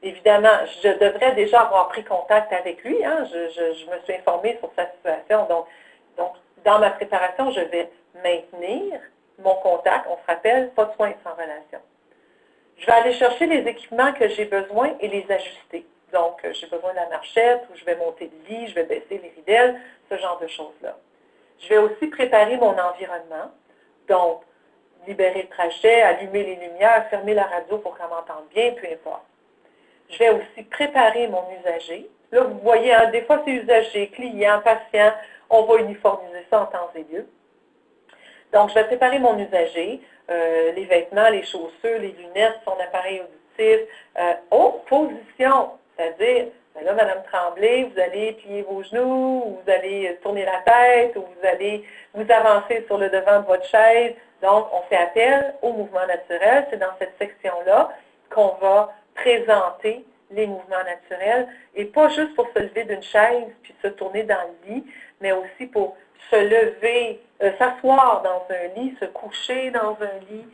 évidemment, je devrais déjà avoir pris contact avec lui. Hein? Je me suis informée sur sa situation. Donc, dans ma préparation, je vais maintenir mon contact. On se rappelle, pas de soins sans relation. Je vais aller chercher les équipements que j'ai besoin et les ajuster. Donc, j'ai besoin de la marchette, ou je vais monter le lit, je vais baisser les ridelles, ce genre de choses-là. Je vais aussi préparer mon environnement. Donc, libérer le trajet, allumer les lumières, fermer la radio pour qu'on m'entende bien, peu importe. Je vais aussi préparer mon usager. Là, vous voyez, hein, des fois, c'est usager, client, patient. On va uniformiser ça en temps et lieu. Donc, je vais préparer mon usager, les vêtements, les chaussures, les lunettes, son appareil auditif. Position, c'est-à-dire, ben là, Mme Tremblay, vous allez plier vos genoux, ou vous allez tourner la tête, ou vous allez vous avancer sur le devant de votre chaise. Donc, on fait appel au mouvement naturel. C'est dans cette section-là qu'on va présenter les mouvements naturels, et pas juste pour se lever d'une chaise puis se tourner dans le lit, mais aussi pour se lever, s'asseoir dans un lit, se coucher dans un lit,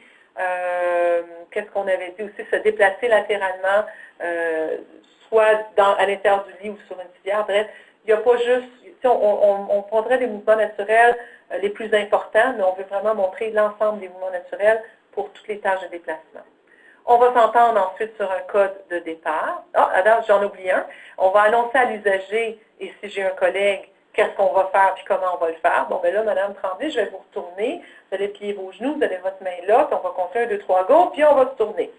qu'est-ce qu'on avait dit aussi, se déplacer latéralement, soit à l'intérieur du lit ou sur une civière. Bref, il n'y a pas juste, on prendrait les mouvements naturels les plus importants, mais on veut vraiment montrer l'ensemble des mouvements naturels pour toutes les tâches de déplacement. On va s'entendre ensuite sur un code de départ. Ah, alors, j'en oublie un. On va annoncer à l'usager, et si j'ai un collègue, qu'est-ce qu'on va faire puis comment on va le faire. Bon, ben là, Mme Tremblay, je vais vous retourner. Vous allez plier vos genoux, vous avez votre main là, puis on va compter 1, 2, 3, go, puis on va se tourner.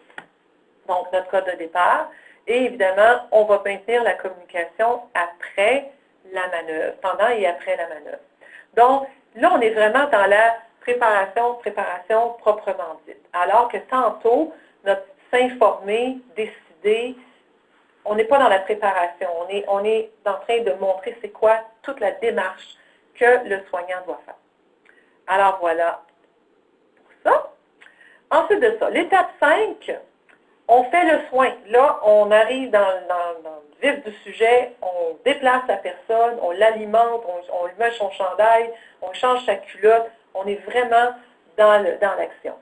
Donc, notre code de départ. Et évidemment, on va maintenir la communication après la manœuvre, pendant et après la manœuvre. Donc, là, on est vraiment dans la préparation proprement dite. Alors que tantôt, notre s'informer, décider, on n'est pas dans la préparation. On est en train de montrer c'est quoi toute la démarche que le soignant doit faire. Alors voilà pour ça. Ensuite de ça, l'étape 5, on fait le soin. Là, on arrive dans le vif du sujet, on déplace la personne, on l'alimente, on lui met son chandail, on change sa culotte, on est vraiment dans l'action.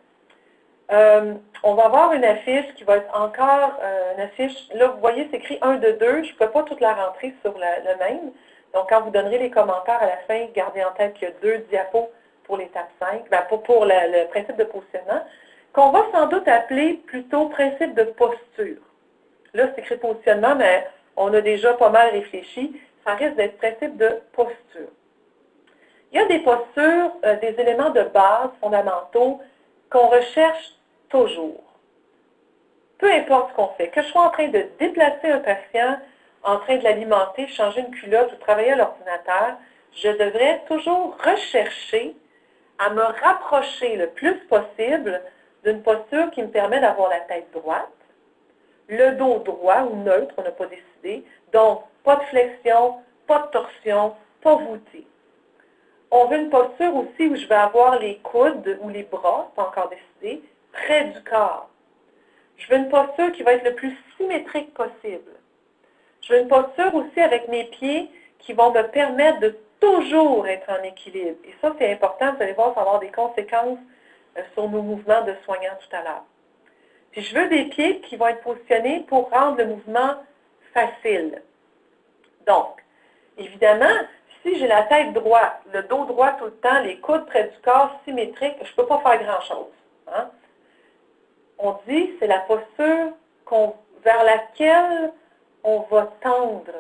On va avoir une affiche qui va être encore une affiche, là vous voyez c'est écrit 1 de 2, je ne peux pas toute la rentrer sur le même, donc quand vous donnerez les commentaires à la fin, gardez en tête qu'il y a 2 diapos pour l'étape 5, ben, pour le principe de positionnement, qu'on va sans doute appeler plutôt principe de posture. Là c'est écrit positionnement, mais on a déjà pas mal réfléchi, ça risque d'être principe de posture. Il y a des postures, des éléments de base fondamentaux qu'on recherche toujours. Peu importe ce qu'on fait, que je sois en train de déplacer un patient, en train de l'alimenter, changer une culotte ou travailler à l'ordinateur, je devrais toujours rechercher à me rapprocher le plus possible d'une posture qui me permet d'avoir la tête droite, le dos droit ou neutre, on n'a pas décidé, donc pas de flexion, pas de torsion, pas voûté. On veut une posture aussi où je vais avoir les coudes ou les bras, pas encore décidé, près du corps. Je veux une posture qui va être le plus symétrique possible. Je veux une posture aussi avec mes pieds qui vont me permettre de toujours être en équilibre. Et ça, c'est important, vous allez voir, ça va avoir des conséquences sur nos mouvements de soignants tout à l'heure. Puis je veux des pieds qui vont être positionnés pour rendre le mouvement facile. Donc, évidemment, si j'ai la tête droite, le dos droit tout le temps, les coudes près du corps symétriques, je ne peux pas faire grand-chose. Hein? On dit c'est la posture vers laquelle on va tendre.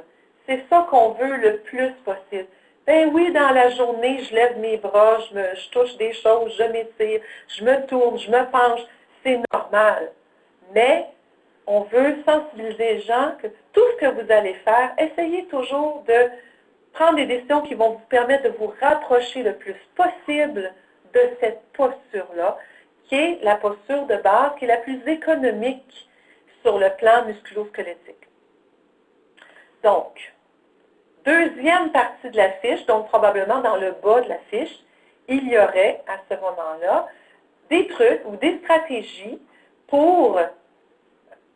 C'est ça qu'on veut le plus possible. Ben oui, dans la journée, je lève mes bras, je touche des choses, je m'étire, je me tourne, je me penche. C'est normal. Mais on veut sensibiliser les gens que tout ce que vous allez faire, essayez toujours de prendre des décisions qui vont vous permettre de vous rapprocher le plus possible de cette posture-là, qui est la posture de base, qui est la plus économique sur le plan musculo-squelettique. Donc, deuxième partie de la fiche, donc probablement dans le bas de la fiche, il y aurait à ce moment-là des trucs ou des stratégies pour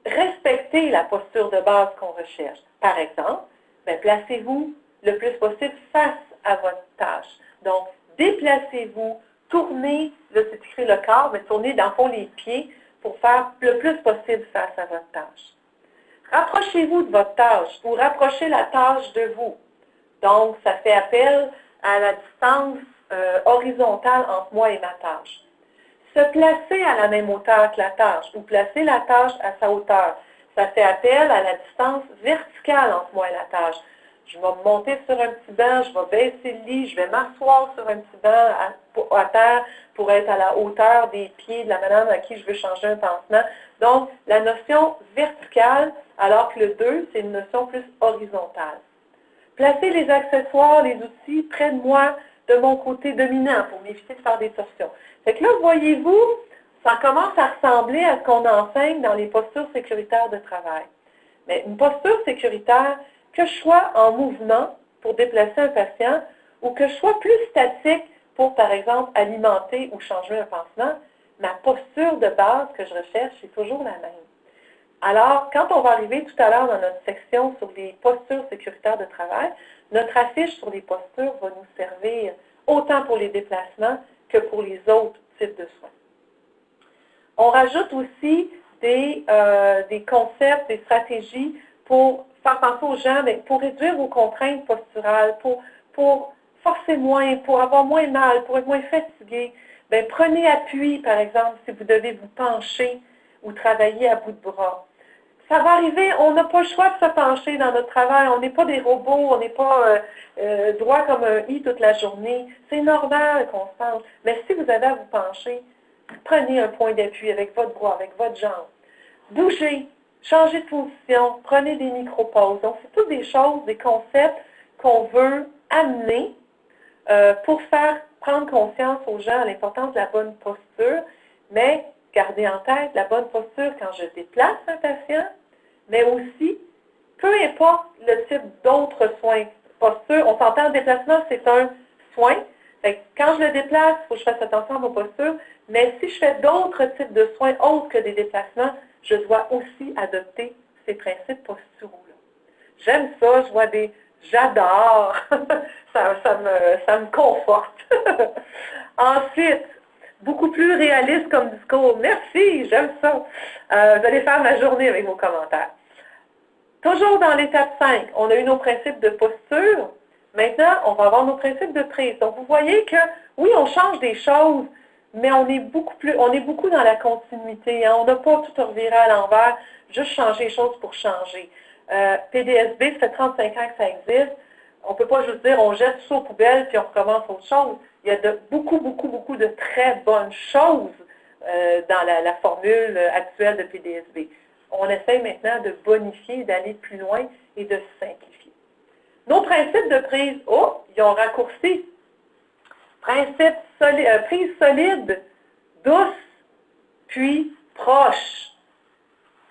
respecter la posture de base qu'on recherche. Par exemple, ben, placez-vous le plus possible face à votre tâche. Donc, déplacez-vous, tournez, là c'est écrit le corps, mais tournez dans le fond les pieds pour faire le plus possible face à votre tâche. Rapprochez-vous de votre tâche ou rapprochez la tâche de vous. Donc, ça fait appel à la distance horizontale entre moi et ma tâche. Se placer à la même hauteur que la tâche ou placer la tâche à sa hauteur, ça fait appel à la distance verticale entre moi et la tâche. Je vais me monter sur un petit banc, je vais baisser le lit, je vais m'asseoir sur un petit banc à terre pour être à la hauteur des pieds de la madame à qui je veux changer un pansement. Donc, la notion verticale, alors que le 2, c'est une notion plus horizontale. Placer les accessoires, les outils près de moi, de mon côté dominant pour m'éviter de faire des torsions. Fait que là, voyez-vous, ça commence à ressembler à ce qu'on enseigne dans les postures sécuritaires de travail. Mais une posture sécuritaire, que je sois en mouvement pour déplacer un patient ou que je sois plus statique pour, par exemple, alimenter ou changer un pansement, ma posture de base que je recherche est toujours la même. Alors, quand on va arriver tout à l'heure dans notre section sur les postures sécuritaires de travail, notre affiche sur les postures va nous servir autant pour les déplacements que pour les autres types de soins. On rajoute aussi des concepts, des stratégies pour faire penser aux gens, mais pour réduire vos contraintes posturales, pour forcer moins, pour avoir moins mal, pour être moins fatigué. Bien, prenez appui, par exemple, si vous devez vous pencher ou travailler à bout de bras. Ça va arriver, on n'a pas le choix de se pencher dans notre travail. On n'est pas des robots, on n'est pas droit comme un i toute la journée. C'est normal qu'on se penche. Mais si vous avez à vous pencher, prenez un point d'appui avec votre bras, avec votre jambe. Bougez. changez de position, prenez des micro-pauses. Donc, c'est toutes des choses, des concepts qu'on veut amener pour faire prendre conscience aux gens à l'importance de la bonne posture, mais gardez en tête la bonne posture quand je déplace un patient, mais aussi, peu importe le type d'autres soins. Posture, on s'entend, le déplacement, c'est un soin. Fait que quand je le déplace, il faut que je fasse attention à ma posture, mais si je fais d'autres types de soins autres que des déplacements, je dois aussi adopter ces principes posturaux-là. J'aime ça, je vois des... J'adore! ça me conforte. Ensuite, beaucoup plus réaliste comme discours. Merci, j'aime ça. Vous allez faire ma journée avec vos commentaires. Toujours dans l'étape 5, on a eu nos principes de posture. Maintenant, on va avoir nos principes de prise. Donc, vous voyez que, oui, on change des choses, mais on est beaucoup dans la continuité. Hein? On n'a pas tout reviré à l'envers, juste changer les choses pour changer. PDSB, ça fait 35 ans que ça existe. On ne peut pas juste dire on jette tout ça aux poubelles puis on recommence autre chose. Il y a beaucoup de très bonnes choses dans la formule actuelle de PDSB. On essaie maintenant de bonifier, d'aller plus loin et de simplifier. Nos principes de prise, ils ont raccourci. Prise solide, douce, puis proche.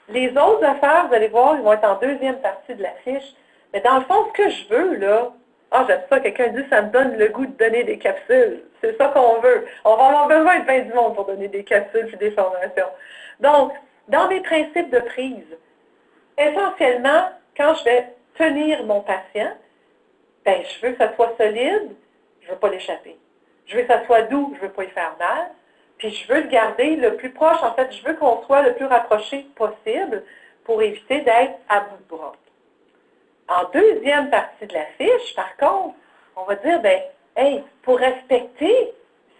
Les autres affaires, vous allez voir, ils vont être en deuxième partie de la fiche. Mais dans le fond, ce que je veux, là, j'aime ça, quelqu'un dit, ça me donne le goût de donner des capsules. C'est ça qu'on veut. On va avoir besoin de 20 du monde pour donner des capsules et des formations. Donc, dans mes principes de prise, essentiellement, quand je vais tenir mon patient, je veux que ça soit solide, je ne veux pas l'échapper. Je veux que ça soit doux, je ne veux pas y faire mal. Puis je veux le garder le plus proche. En fait, je veux qu'on soit le plus rapproché possible pour éviter d'être à bout de bras. En deuxième partie de la fiche, par contre, on va dire, pour respecter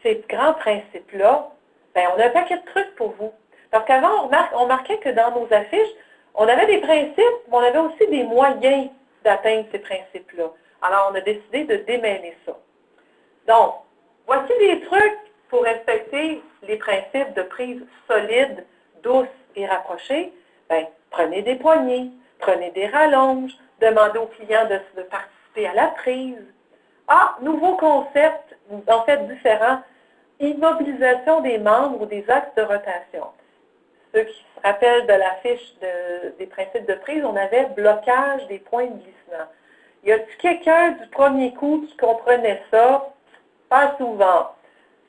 ces grands principes-là, on a un paquet de trucs pour vous. Parce qu'avant, on marquait que dans nos affiches, on avait des principes, mais on avait aussi des moyens d'atteindre ces principes-là. Alors, on a décidé de démêler ça. Donc, voici des trucs pour respecter les principes de prise solide, douce et rapprochée. Prenez des poignées, prenez des rallonges, demandez aux clients de participer à la prise. Nouveau concept, en fait différent, immobilisation des membres ou des axes de rotation. Ceux qui se rappellent de la fiche des principes de prise, on avait blocage des points de glissement. Y a-t-il quelqu'un du premier coup qui comprenait ça? Pas souvent.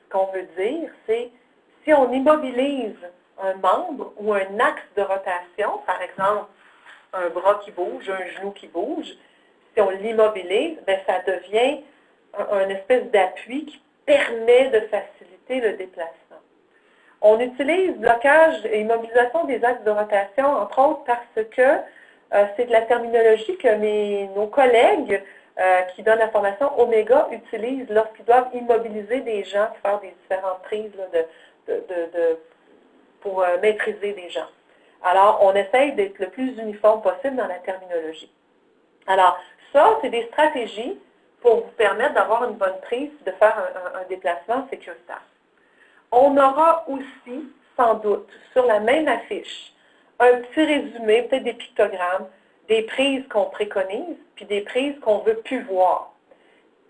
Ce qu'on veut dire, c'est si on immobilise un membre ou un axe de rotation, par exemple, un bras qui bouge, un genou qui bouge, si on l'immobilise, ça devient une espèce d'appui qui permet de faciliter le déplacement. On utilise blocage et immobilisation des axes de rotation, entre autres parce que c'est de la terminologie que nos collègues qui donnent la formation Omega utilisent lorsqu'ils doivent immobiliser des gens pour faire des différentes prises pour maîtriser des gens. Alors, on essaye d'être le plus uniforme possible dans la terminologie. Alors, ça, c'est des stratégies pour vous permettre d'avoir une bonne prise, de faire un déplacement sécuritaire. On aura aussi, sans doute, sur la même affiche, un petit résumé, peut-être des pictogrammes, des prises qu'on préconise, puis des prises qu'on ne veut plus voir.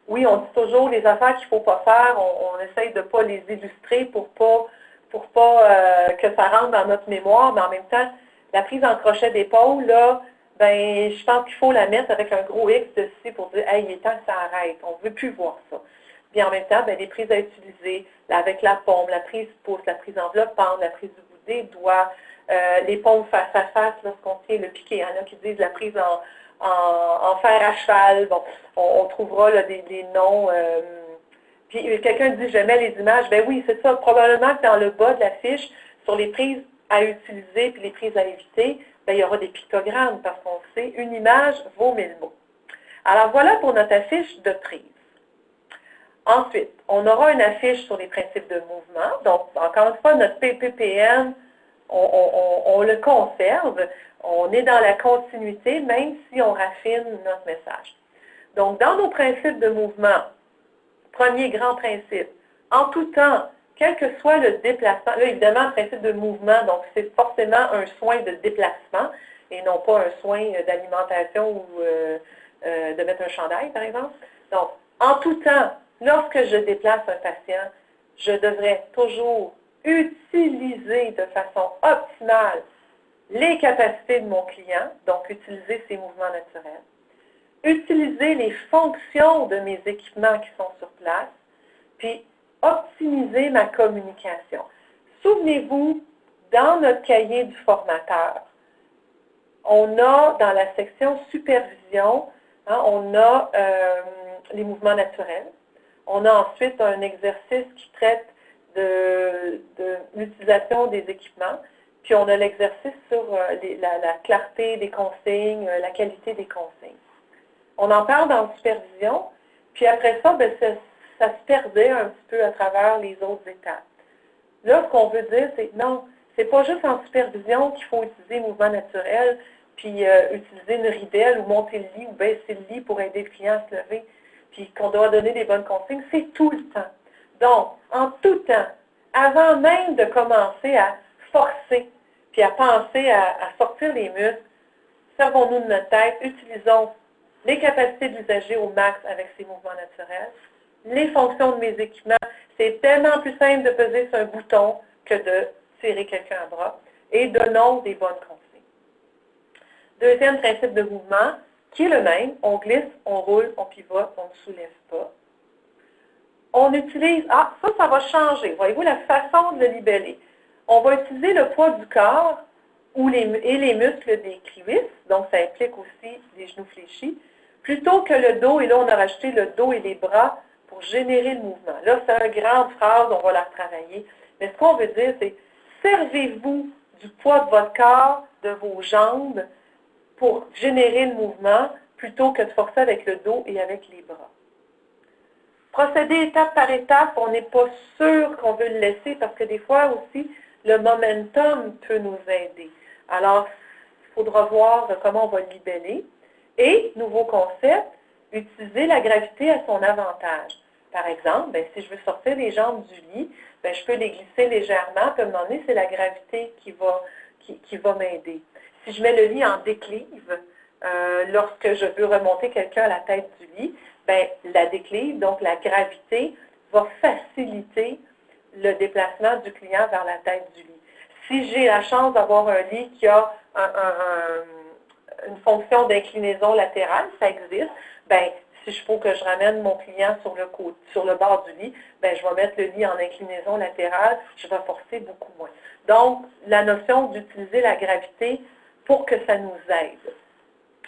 Oui, on dit toujours les affaires qu'il ne faut pas faire, on essaye de ne pas les illustrer pour pas que ça rentre dans notre mémoire, mais en même temps, la prise en crochet d'épaule, là, je pense qu'il faut la mettre avec un gros X dessus pour dire, hey, il est temps que ça arrête, on ne veut plus voir ça. Puis en même temps, les prises à utiliser, avec la paume, la prise pouce, la prise enveloppante, la prise du bout des doigts, les paumes face à face lorsqu'on tient le piqué. Il y en a qui disent la prise en fer à cheval. Bon, on trouvera là, des noms. Puis quelqu'un dit, je mets les images. Oui, c'est ça. Probablement que dans le bas de la fiche, sur les prises à utiliser puis les prises à éviter, il y aura des pictogrammes parce qu'on sait, une image vaut 1000 mots. Alors voilà pour notre affiche de prise. Ensuite, on aura une affiche sur les principes de mouvement. Donc, encore une fois, notre PPPN, on le conserve. On est dans la continuité, même si on raffine notre message. Donc, dans nos principes de mouvement, premier grand principe, en tout temps, quel que soit le déplacement, là évidemment, le principe de mouvement, donc c'est forcément un soin de déplacement et non pas un soin d'alimentation ou de mettre un chandail, par exemple. Donc, en tout temps, lorsque je déplace un patient, je devrais toujours utiliser de façon optimale les capacités de mon client, donc utiliser ses mouvements naturels, utiliser les fonctions de mes équipements qui sont sur place, puis optimiser ma communication. Souvenez-vous, dans notre cahier du formateur, on a dans la section supervision, on a les mouvements naturels. On a ensuite un exercice qui traite de l'utilisation des équipements. Puis on a l'exercice sur la clarté des consignes, la qualité des consignes. On en parle dans la supervision, puis après ça, bien, ça se perdait un petit peu à travers les autres étapes. Là, ce qu'on veut dire, c'est non, c'est pas juste en supervision qu'il faut utiliser le mouvement naturel, puis utiliser une ridelle ou monter le lit ou baisser le lit pour aider le client à se lever, puis qu'on doit donner des bonnes consignes, c'est tout le temps. Donc, en tout temps, avant même de commencer à forcer, puis à penser à sortir les muscles, servons-nous de notre tête, utilisons les capacités de l'usager au max avec ces mouvements naturels, les fonctions de mes équipements. C'est tellement plus simple de peser sur un bouton que de tirer quelqu'un à bras, et donnons des bonnes consignes. Deuxième principe de mouvement, qui est le même, on glisse, on roule, on pivote, on ne soulève pas. On utilise, ça va changer, voyez-vous, la façon de le libeller. On va utiliser le poids du corps et les muscles des cuisses, donc ça implique aussi les genoux fléchis, plutôt que le dos, et là on a rajouté le dos et les bras pour générer le mouvement. Là, c'est une grande phrase, on va la retravailler, mais ce qu'on veut dire, c'est servez-vous du poids de votre corps, de vos jambes, pour générer le mouvement, plutôt que de forcer avec le dos et avec les bras. Procéder étape par étape, on n'est pas sûr qu'on veut le laisser, parce que des fois aussi, le momentum peut nous aider. Alors, il faudra voir comment on va le libeller. Et, nouveau concept, utiliser la gravité à son avantage. Par exemple, si je veux sortir les jambes du lit, je peux les glisser légèrement, puis à un moment donné, c'est la gravité qui va m'aider. Si je mets le lit en déclive, lorsque je veux remonter quelqu'un à la tête du lit, la déclive, donc la gravité, va faciliter le déplacement du client vers la tête du lit. Si j'ai la chance d'avoir un lit qui a une fonction d'inclinaison latérale, ça existe, si je faut que je ramène mon client sur le bord du lit, je vais mettre le lit en inclinaison latérale, je vais forcer beaucoup moins. Donc, la notion d'utiliser la gravité pour que ça nous aide.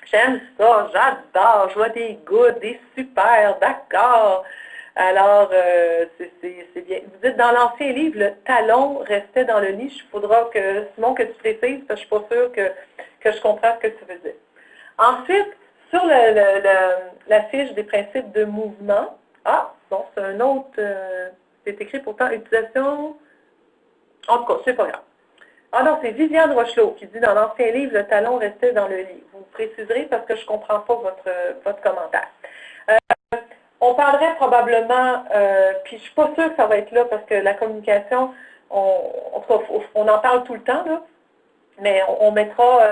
J'aime ça, j'adore, je vois des good, des super, d'accord. Alors, c'est bien. Vous dites, dans l'ancien livre, le talon restait dans le lit. Il faudra que, Simon, que tu précises, parce que je ne suis pas sûre que je comprends ce que tu veux dire. Ensuite, sur la fiche des principes de mouvement, c'est un autre, c'est écrit pourtant, utilisation, en tout cas, c'est pas grave. Non, c'est Viviane Rochelot qui dit dans l'ancien livre, le talon restait dans le lit. Vous préciserez parce que je ne comprends pas votre commentaire. On parlerait probablement, puis je ne suis pas sûre que ça va être là parce que la communication, on en parle tout le temps, là, mais on mettra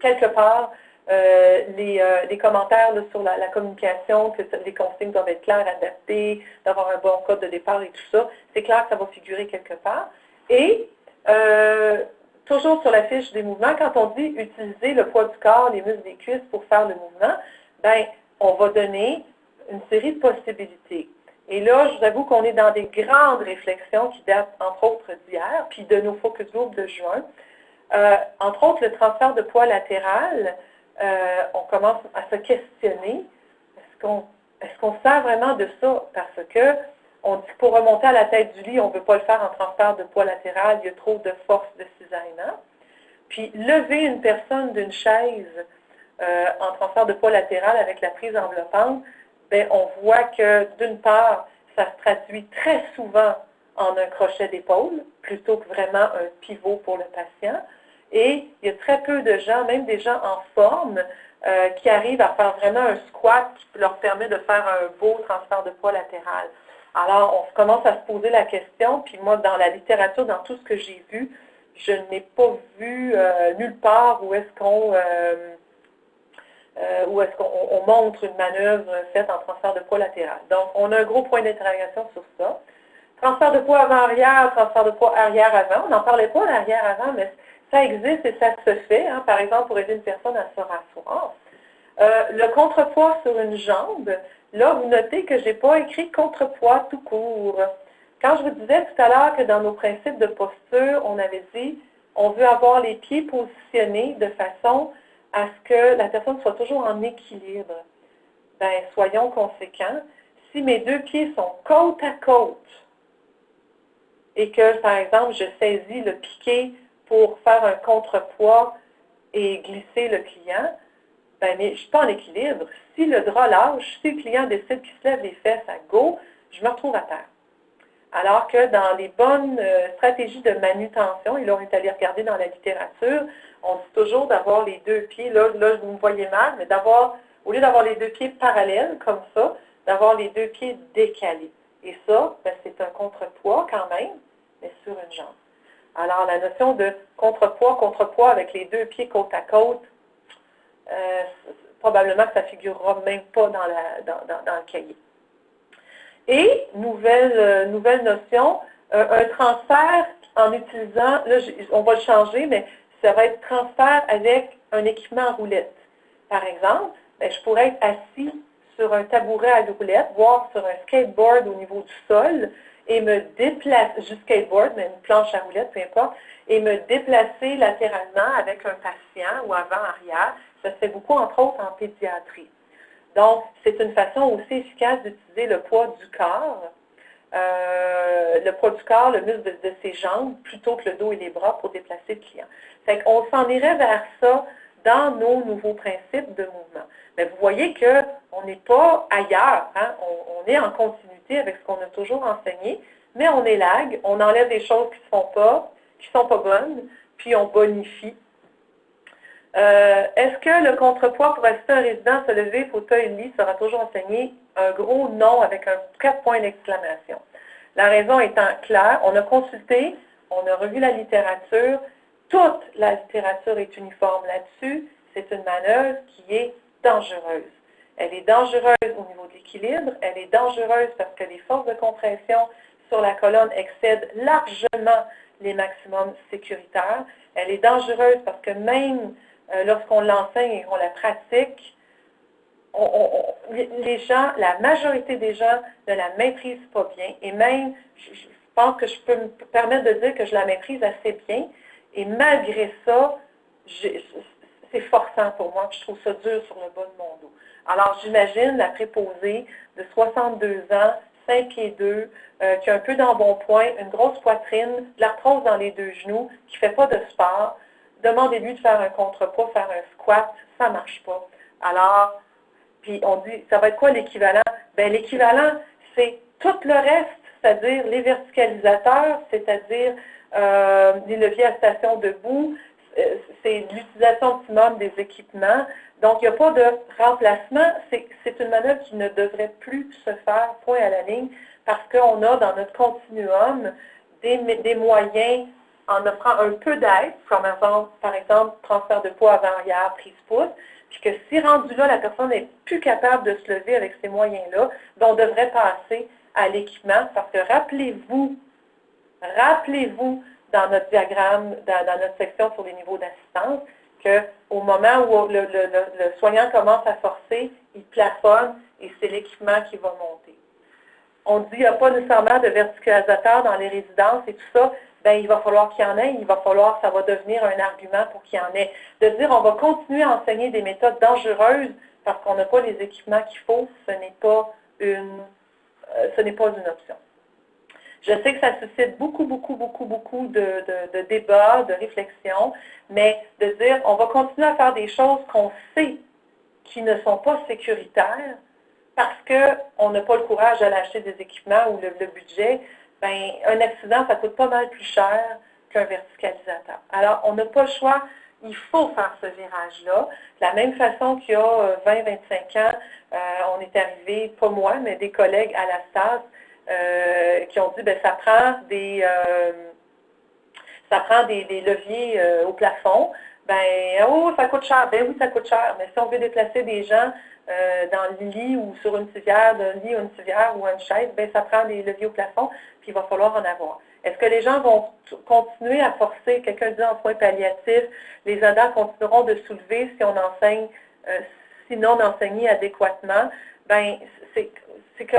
quelque part les commentaires là, sur la communication, que les consignes doivent être claires, adaptées, d'avoir un bon code de départ et tout ça. C'est clair que ça va figurer quelque part. Et toujours sur la fiche des mouvements, quand on dit utiliser le poids du corps, les muscles des cuisses pour faire le mouvement, on va donner une série de possibilités. Et là, je vous avoue qu'on est dans des grandes réflexions qui datent, entre autres, d'hier, puis de nos focus group de juin. Entre autres, le transfert de poids latéral, on commence à se questionner, est-ce qu'on sert vraiment de ça? Parce que on dit que pour remonter à la tête du lit, on ne veut pas le faire en transfert de poids latéral, il y a trop de force de cisaillement. Puis lever une personne d'une chaise en transfert de poids latéral avec la prise enveloppante, on voit que d'une part, ça se traduit très souvent en un crochet d'épaule, plutôt que vraiment un pivot pour le patient. Et il y a très peu de gens, même des gens en forme, qui arrivent à faire vraiment un squat qui leur permet de faire un beau transfert de poids latéral. Alors, on commence à se poser la question, puis moi, dans la littérature, dans tout ce que j'ai vu, je n'ai pas vu nulle part où est-ce qu'on montre une manœuvre faite en transfert de poids latéral. Donc, on a un gros point d'interrogation sur ça. Transfert de poids avant-arrière, transfert de poids arrière-avant. On n'en parlait pas d'arrière-avant, mais ça existe et ça se fait, hein, par exemple, pour aider une personne à se rasseoir. Le contrepoids sur une jambe, là, vous notez que je n'ai pas écrit contrepoids tout court. Quand je vous disais tout à l'heure que dans nos principes de posture, on avait dit on veut avoir les pieds positionnés de façon à ce que la personne soit toujours en équilibre. Bien, soyons conséquents. Si mes deux pieds sont côte à côte et que, par exemple, je saisis le piquet pour faire un contrepoids et glisser le client, ben, mais je ne suis pas en équilibre. Si le drap lâche, si le client décide qu'il se lève les fesses à go, je me retrouve à terre. Alors que dans les bonnes stratégies de manutention, et là on est allé regarder dans la littérature, on dit toujours d'avoir les deux pieds, là vous me voyez mal, mais d'avoir, au lieu d'avoir les deux pieds parallèles comme ça, d'avoir les deux pieds décalés. Et ça, ben, c'est un contrepoids quand même, mais sur une jambe. Alors la notion de contrepoids avec les deux pieds côte à côte, probablement que ça ne figurera même pas dans le cahier. Et, nouvelle notion, un transfert en utilisant, là on va le changer, mais ça va être transfert avec un équipement à roulette. Par exemple, ben, je pourrais être assis sur un tabouret à roulette, voire sur un skateboard au niveau du sol, et me déplacer, juste skateboard, mais une planche à roulette, peu importe, et me déplacer latéralement avec un patient ou avant-arrière. Ça se fait beaucoup, entre autres, en pédiatrie. Donc, c'est une façon aussi efficace d'utiliser le poids du corps, le muscle de ses jambes, plutôt que le dos et les bras pour déplacer le client. Fait qu'on s'en irait vers ça dans nos nouveaux principes de mouvement. Mais vous voyez qu'on n'est pas ailleurs, hein? On est en continuité avec ce qu'on a toujours enseigné, mais on élague, on enlève des choses qui ne sont pas bonnes, puis on bonifie. Est-ce que le contrepoids pour assister un résident à se lever, fauteuil, lit sera toujours enseigné? Un gros non avec un 4 points d'exclamation. La raison étant claire, on a consulté, on a revu la littérature, toute la littérature est uniforme là-dessus, c'est une manœuvre qui est dangereuse. Elle est dangereuse au niveau de l'équilibre, elle est dangereuse parce que les forces de compression sur la colonne excèdent largement les maximums sécuritaires. Elle est dangereuse parce que même lorsqu'on l'enseigne et qu'on la pratique, les gens, la majorité des gens ne la maîtrisent pas bien. Et même, je pense que je peux me permettre de dire que je la maîtrise assez bien. Et malgré ça, c'est forçant pour moi. Je trouve ça dur sur le bas de mon dos. Alors, j'imagine la préposée de 62 ans, 5 pieds 2, qui a un peu d'embonpoint, une grosse poitrine, de l'arthrose dans les deux genoux, qui ne fait pas de sport. Demandez-lui de faire un contrepoids, faire un squat, ça ne marche pas. Alors, puis on dit, ça va être quoi l'équivalent? Bien, l'équivalent, c'est tout le reste, c'est-à-dire les verticalisateurs, c'est-à-dire les leviers à station debout, c'est l'utilisation optimum des équipements. Donc, il n'y a pas de remplacement. C'est une manœuvre qui ne devrait plus se faire, point à la ligne, parce qu'on a dans notre continuum des moyens en offrant un peu d'aide, comme par exemple, transfert de poids avant-arrière, prise pouce, puis que si rendu là, la personne n'est plus capable de se lever avec ces moyens-là, on devrait passer à l'équipement, parce que rappelez-vous, dans notre diagramme, dans notre section sur les niveaux d'assistance, qu'au moment où le soignant commence à forcer, il plafonne et c'est l'équipement qui va monter. On dit qu'il n'y a pas nécessairement de verticalisateur dans les résidences et tout ça. Bien, il va falloir qu'il y en ait, ça va devenir un argument pour qu'il y en ait. De dire on va continuer à enseigner des méthodes dangereuses parce qu'on n'a pas les équipements qu'il faut, ce n'est pas une option. Je sais que ça suscite beaucoup de débats, de réflexions, mais de dire on va continuer à faire des choses qu'on sait qui ne sont pas sécuritaires parce qu'on n'a pas le courage d'aller acheter des équipements ou le budget. Bien, un accident, ça coûte pas mal plus cher qu'un verticalisateur. Alors, on n'a pas le choix, il faut faire ce virage-là. De la même façon qu'il y a 20-25 ans, on est arrivé, pas moi, mais des collègues à la SAS, qui ont dit, bien, ça prend des leviers au plafond. Ben, oh, ça coûte cher. Ben oui, ça coûte cher. Mais si on veut déplacer des gens dans le lit ou sur une civière, d'un lit ou une civière ou une chaise, ben ça prend des leviers au plafond, puis il va falloir en avoir. Est-ce que les gens vont continuer à forcer, quelqu'un dit en soins palliatifs, les aidants continueront de soulever si on enseigne, sinon d'enseigner adéquatement? Ben, c'est que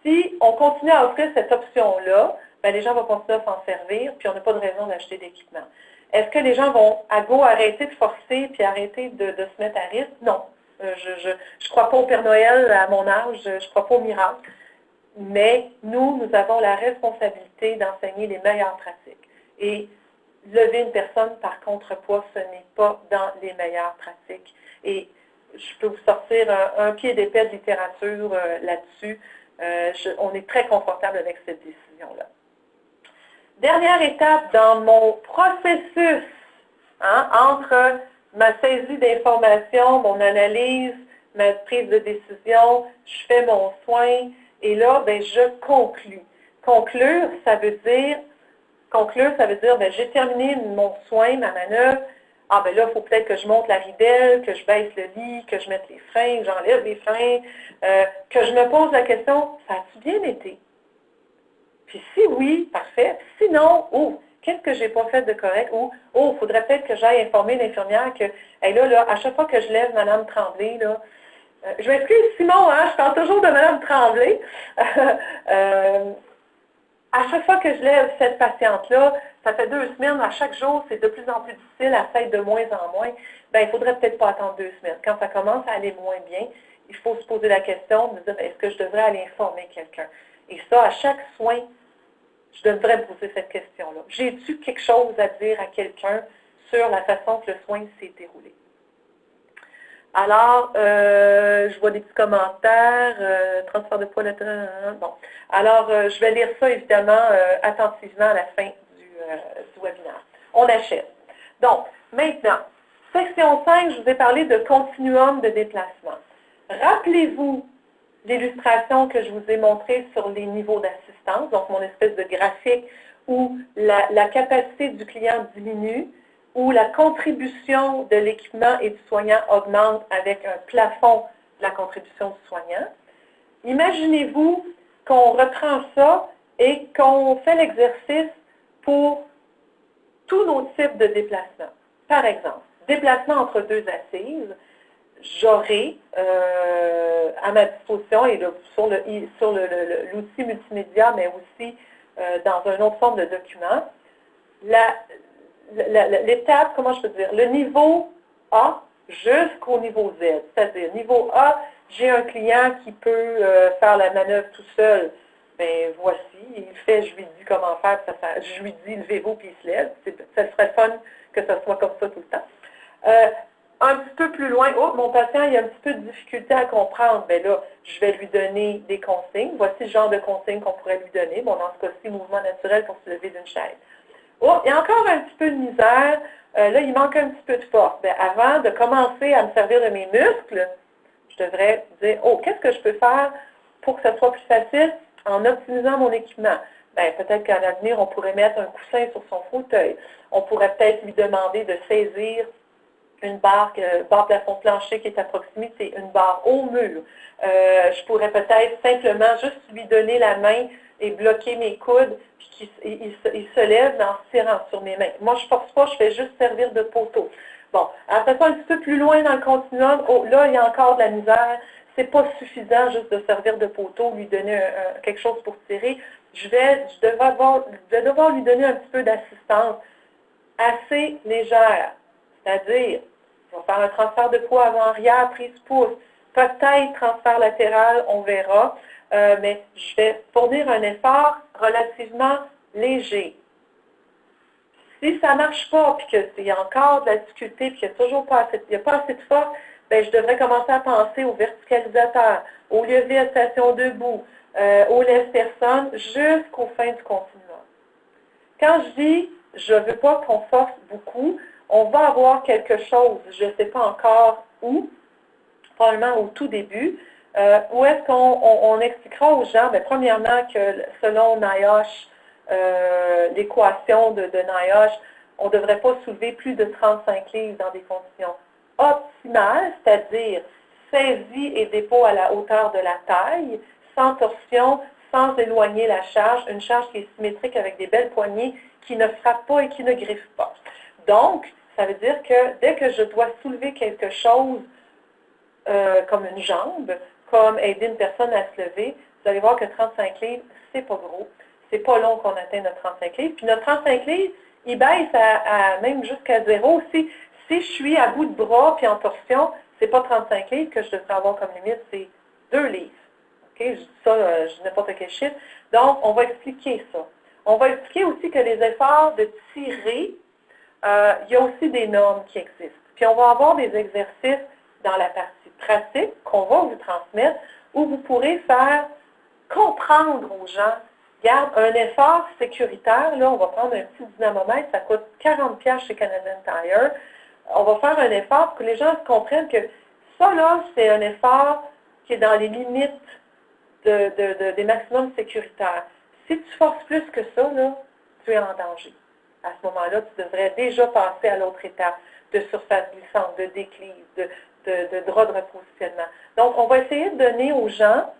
si on continue à offrir cette option-là, ben les gens vont continuer à s'en servir, puis on n'a pas de raison d'acheter d'équipement. Est-ce que les gens vont arrêter de forcer puis arrêter de se mettre à risque? Non. Je ne crois pas au Père Noël à mon âge, je ne crois pas au miracle. Mais nous avons la responsabilité d'enseigner les meilleures pratiques. Et lever une personne par contrepoids, ce n'est pas dans les meilleures pratiques. Et je peux vous sortir un pied d'épais de littérature là-dessus. On est très confortable avec cette décision-là. Dernière étape dans mon processus entre ma saisie d'informations, mon analyse, ma prise de décision, je fais mon soin et là, ben, je conclus. Conclure, ça veut dire, ben, j'ai terminé mon soin, ma manœuvre. Ah ben là, il faut peut-être que je monte la ridelle, que je baisse le lit, que je mette les freins, que j'enlève les freins, que je me pose la question, ça a-tu bien été? Puis si oui, parfait. Sinon, qu'est-ce que je n'ai pas fait de correct? Ou, il faudrait peut-être que j'aille informer l'infirmière que, là, à chaque fois que je lève Mme Tremblay, là, je m'excuse, Simon, je parle toujours de Mme Tremblay. À chaque fois que je lève cette patiente-là, ça fait 2 semaines, à chaque jour, c'est de plus en plus difficile, elle s'aide de moins en moins. Ben, il ne faudrait peut-être pas attendre 2 semaines. Quand ça commence à aller moins bien, il faut se poser la question de dire, est-ce que je devrais aller informer quelqu'un? Et ça, à chaque soin, je devrais me poser cette question-là. J'ai-tu quelque chose à dire à quelqu'un sur la façon que le soin s'est déroulé? Alors, je vois des petits commentaires, transfert de poids latéral, bon. Alors, je vais lire ça, évidemment, attentivement à la fin du webinaire. On achève. Donc, maintenant, section 5, je vous ai parlé de continuum de déplacement. Rappelez-vous l'illustration que je vous ai montrée sur les niveaux d'assistance, donc mon espèce de graphique où la capacité du client diminue, où la contribution de l'équipement et du soignant augmente avec un plafond de la contribution du soignant. Imaginez-vous qu'on reprend ça et qu'on fait l'exercice pour tous nos types de déplacements. Par exemple, déplacement entre 2 assises, j'aurai à ma disposition, et sur l'outil multimédia, mais aussi dans une autre forme de document, l'étape, comment je peux dire, le niveau A jusqu'au niveau Z. C'est-à-dire, niveau A, j'ai un client qui peut faire la manœuvre tout seul. Bien, voici, il fait, je lui dis comment faire, je lui dis levez-vous puis il se lève. Ça serait fun que ça soit comme ça tout le temps. Un petit peu plus loin, mon patient il a un petit peu de difficulté à comprendre. Bien là, je vais lui donner des consignes. Voici le genre de consignes qu'on pourrait lui donner. Bon, dans ce cas-ci, mouvement naturel pour se lever d'une chaise. Il y a encore un petit peu de misère. Là, il manque un petit peu de force. Bien, avant de commencer à me servir de mes muscles, je devrais dire, qu'est-ce que je peux faire pour que ce soit plus facile en optimisant mon équipement? Bien, peut-être qu'à l'avenir, on pourrait mettre un coussin sur son fauteuil. On pourrait peut-être lui demander de saisir une barre plafond plancher qui est à proximité, une barre au mur. Je pourrais peut-être simplement juste lui donner la main et bloquer mes coudes, puis qu'il se lève en se tirant sur mes mains. Moi, je ne force pas, je fais juste servir de poteau. Bon, après ça, un petit peu plus loin dans le continuum, là, il y a encore de la misère. Ce n'est pas suffisant juste de servir de poteau, lui donner quelque chose pour tirer. Je vais devoir lui donner un petit peu d'assistance assez légère. C'est-à-dire, je vais faire un transfert de poids avant-arrière, prise pouce, peut-être transfert latéral, on verra, mais je vais fournir un effort relativement léger. Si ça ne marche pas, puis qu'il y a encore de la difficulté, puis qu'il n'y a pas assez de force, bien, je devrais commencer à penser au verticalisateur, au levier à station debout, au lève-personne, jusqu'au fin du continuum. Quand je dis je ne veux pas qu'on force beaucoup, on va avoir quelque chose, je ne sais pas encore où, probablement au tout début, où est-ce qu'on expliquera aux gens, bien, premièrement, que selon NIOSH, l'équation de NIOSH, on ne devrait pas soulever plus de 35 livres dans des conditions optimales, c'est-à-dire saisie et dépôt à la hauteur de la taille, sans torsion, sans éloigner la charge, une charge qui est symétrique avec des belles poignées, qui ne frappe pas et qui ne griffe pas. Donc, ça veut dire que dès que je dois soulever quelque chose comme une jambe, comme aider une personne à se lever, vous allez voir que 35 livres, c'est pas gros. C'est pas long qu'on atteigne notre 35 livres. Puis notre 35 livres, il baisse même jusqu'à 0. Si je suis à bout de bras puis en torsion, c'est pas 35 livres que je devrais avoir comme limite, c'est 2 livres. OK? Je dis ça, je dis n'importe quel chiffre. Donc, on va expliquer ça. On va expliquer aussi que les efforts de tirer, il y a aussi des normes qui existent. Puis on va avoir des exercices dans la partie pratique qu'on va vous transmettre où vous pourrez faire comprendre aux gens, regarde, un effort sécuritaire, là, on va prendre un petit dynamomètre, ça coûte 40$ chez Canadian Tire. On va faire un effort pour que les gens comprennent que ça, là, c'est un effort qui est dans les limites des maximums sécuritaires. Si tu forces plus que ça, là, tu es en danger. À ce moment-là, tu devrais déjà passer à l'autre étape de surface glissante, de déclive, de drap de repositionnement. Donc, on va essayer de donner aux gens,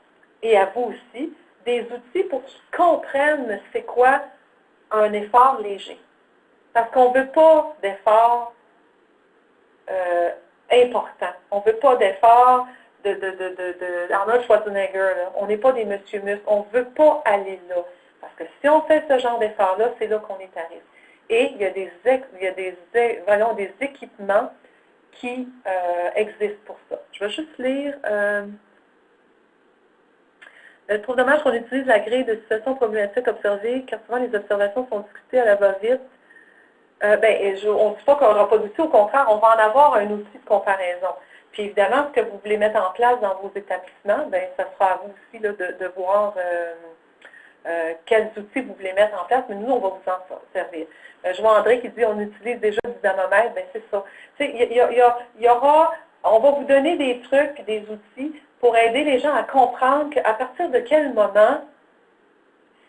et à vous aussi, des outils pour qu'ils comprennent c'est quoi un effort léger. Parce qu'on ne veut pas d'effort important. On ne veut pas d'effort de Arnold Schwarzenegger. Là. On n'est pas des monsieur muscles. On ne veut pas aller là. Parce que si on fait ce genre d'effort-là, c'est là qu'on est à risque. Et il y a des équipements qui existent pour ça. Je vais juste lire. Je trouve dommage qu'on utilise la grille de situations problématiques observées, car souvent les observations sont discutées à la va-vite. On ne dit pas qu'on n'aura pas d'outil, au contraire, on va en avoir un outil de comparaison. Puis évidemment, ce que vous voulez mettre en place dans vos établissements, bien, ça sera à vous aussi là, de voir quels outils vous voulez mettre en place, mais nous, on va vous en servir. Je vois André qui dit on utilise déjà du dynamomètre, bien c'est ça. Il y aura, on va vous donner des trucs et des outils pour aider les gens à comprendre qu'à partir de quel moment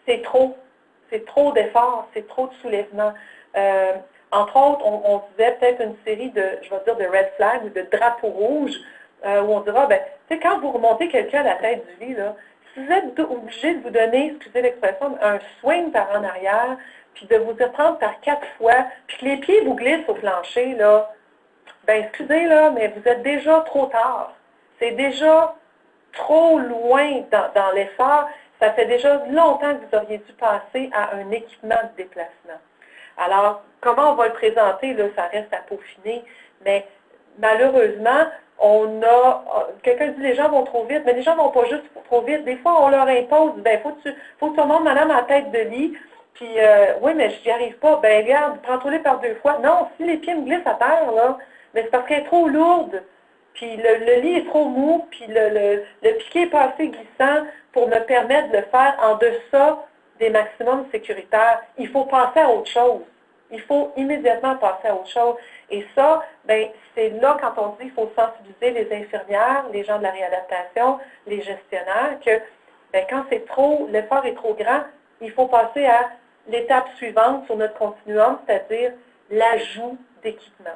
c'est trop d'efforts, c'est trop de soulèvements. Entre autres, on disait peut-être une série de, je vais dire, de red flags ou de drapeaux rouges, où on dira, ben, tu sais, quand vous remontez quelqu'un à la tête du lit, là, si vous êtes obligé de vous donner, excusez l'expression, un swing par en arrière, puis de vous y prendre par 4 fois, puis que les pieds vous glissent au plancher, là, ben excusez, là, mais vous êtes déjà trop tard. C'est déjà trop loin dans l'effort. Ça fait déjà longtemps que vous auriez dû passer à un équipement de déplacement. Alors, comment on va le présenter, là, ça reste à peaufiner, mais malheureusement, quelqu'un dit les gens vont trop vite, mais les gens ne vont pas juste trop vite. Des fois, on leur impose, ben faut que tu remontes madame en tête de lit, puis oui, mais je n'y arrive pas. Ben regarde, prends-toi-les par 2 fois. Non, si les pieds me glissent à terre, là, mais c'est parce qu'elle est trop lourde, puis le lit est trop mou, puis le piquet n'est pas assez glissant pour me permettre de le faire en deçà des maximums sécuritaires. Il faut passer à autre chose. Il faut immédiatement passer à autre chose. Et ça, ben, c'est là quand on dit qu'il faut sensibiliser les infirmières, les gens de la réadaptation, les gestionnaires, que ben, quand c'est trop, l'effort est trop grand, il faut passer à l'étape suivante sur notre continuum, c'est-à-dire l'ajout d'équipements.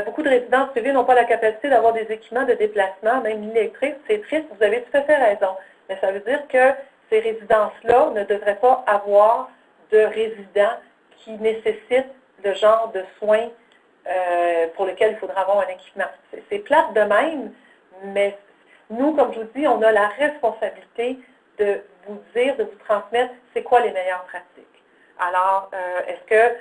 Beaucoup de résidences privées n'ont pas la capacité d'avoir des équipements de déplacement, même électriques. C'est triste, vous avez tout à fait raison. Mais ça veut dire que ces résidences-là ne devraient pas avoir de résidents qui nécessitent le genre de soins pour lequel il faudra avoir un équipement. C'est plate de même, mais nous, comme je vous dis, on a la responsabilité de vous dire, de vous transmettre c'est quoi les meilleures pratiques. Alors, est-ce que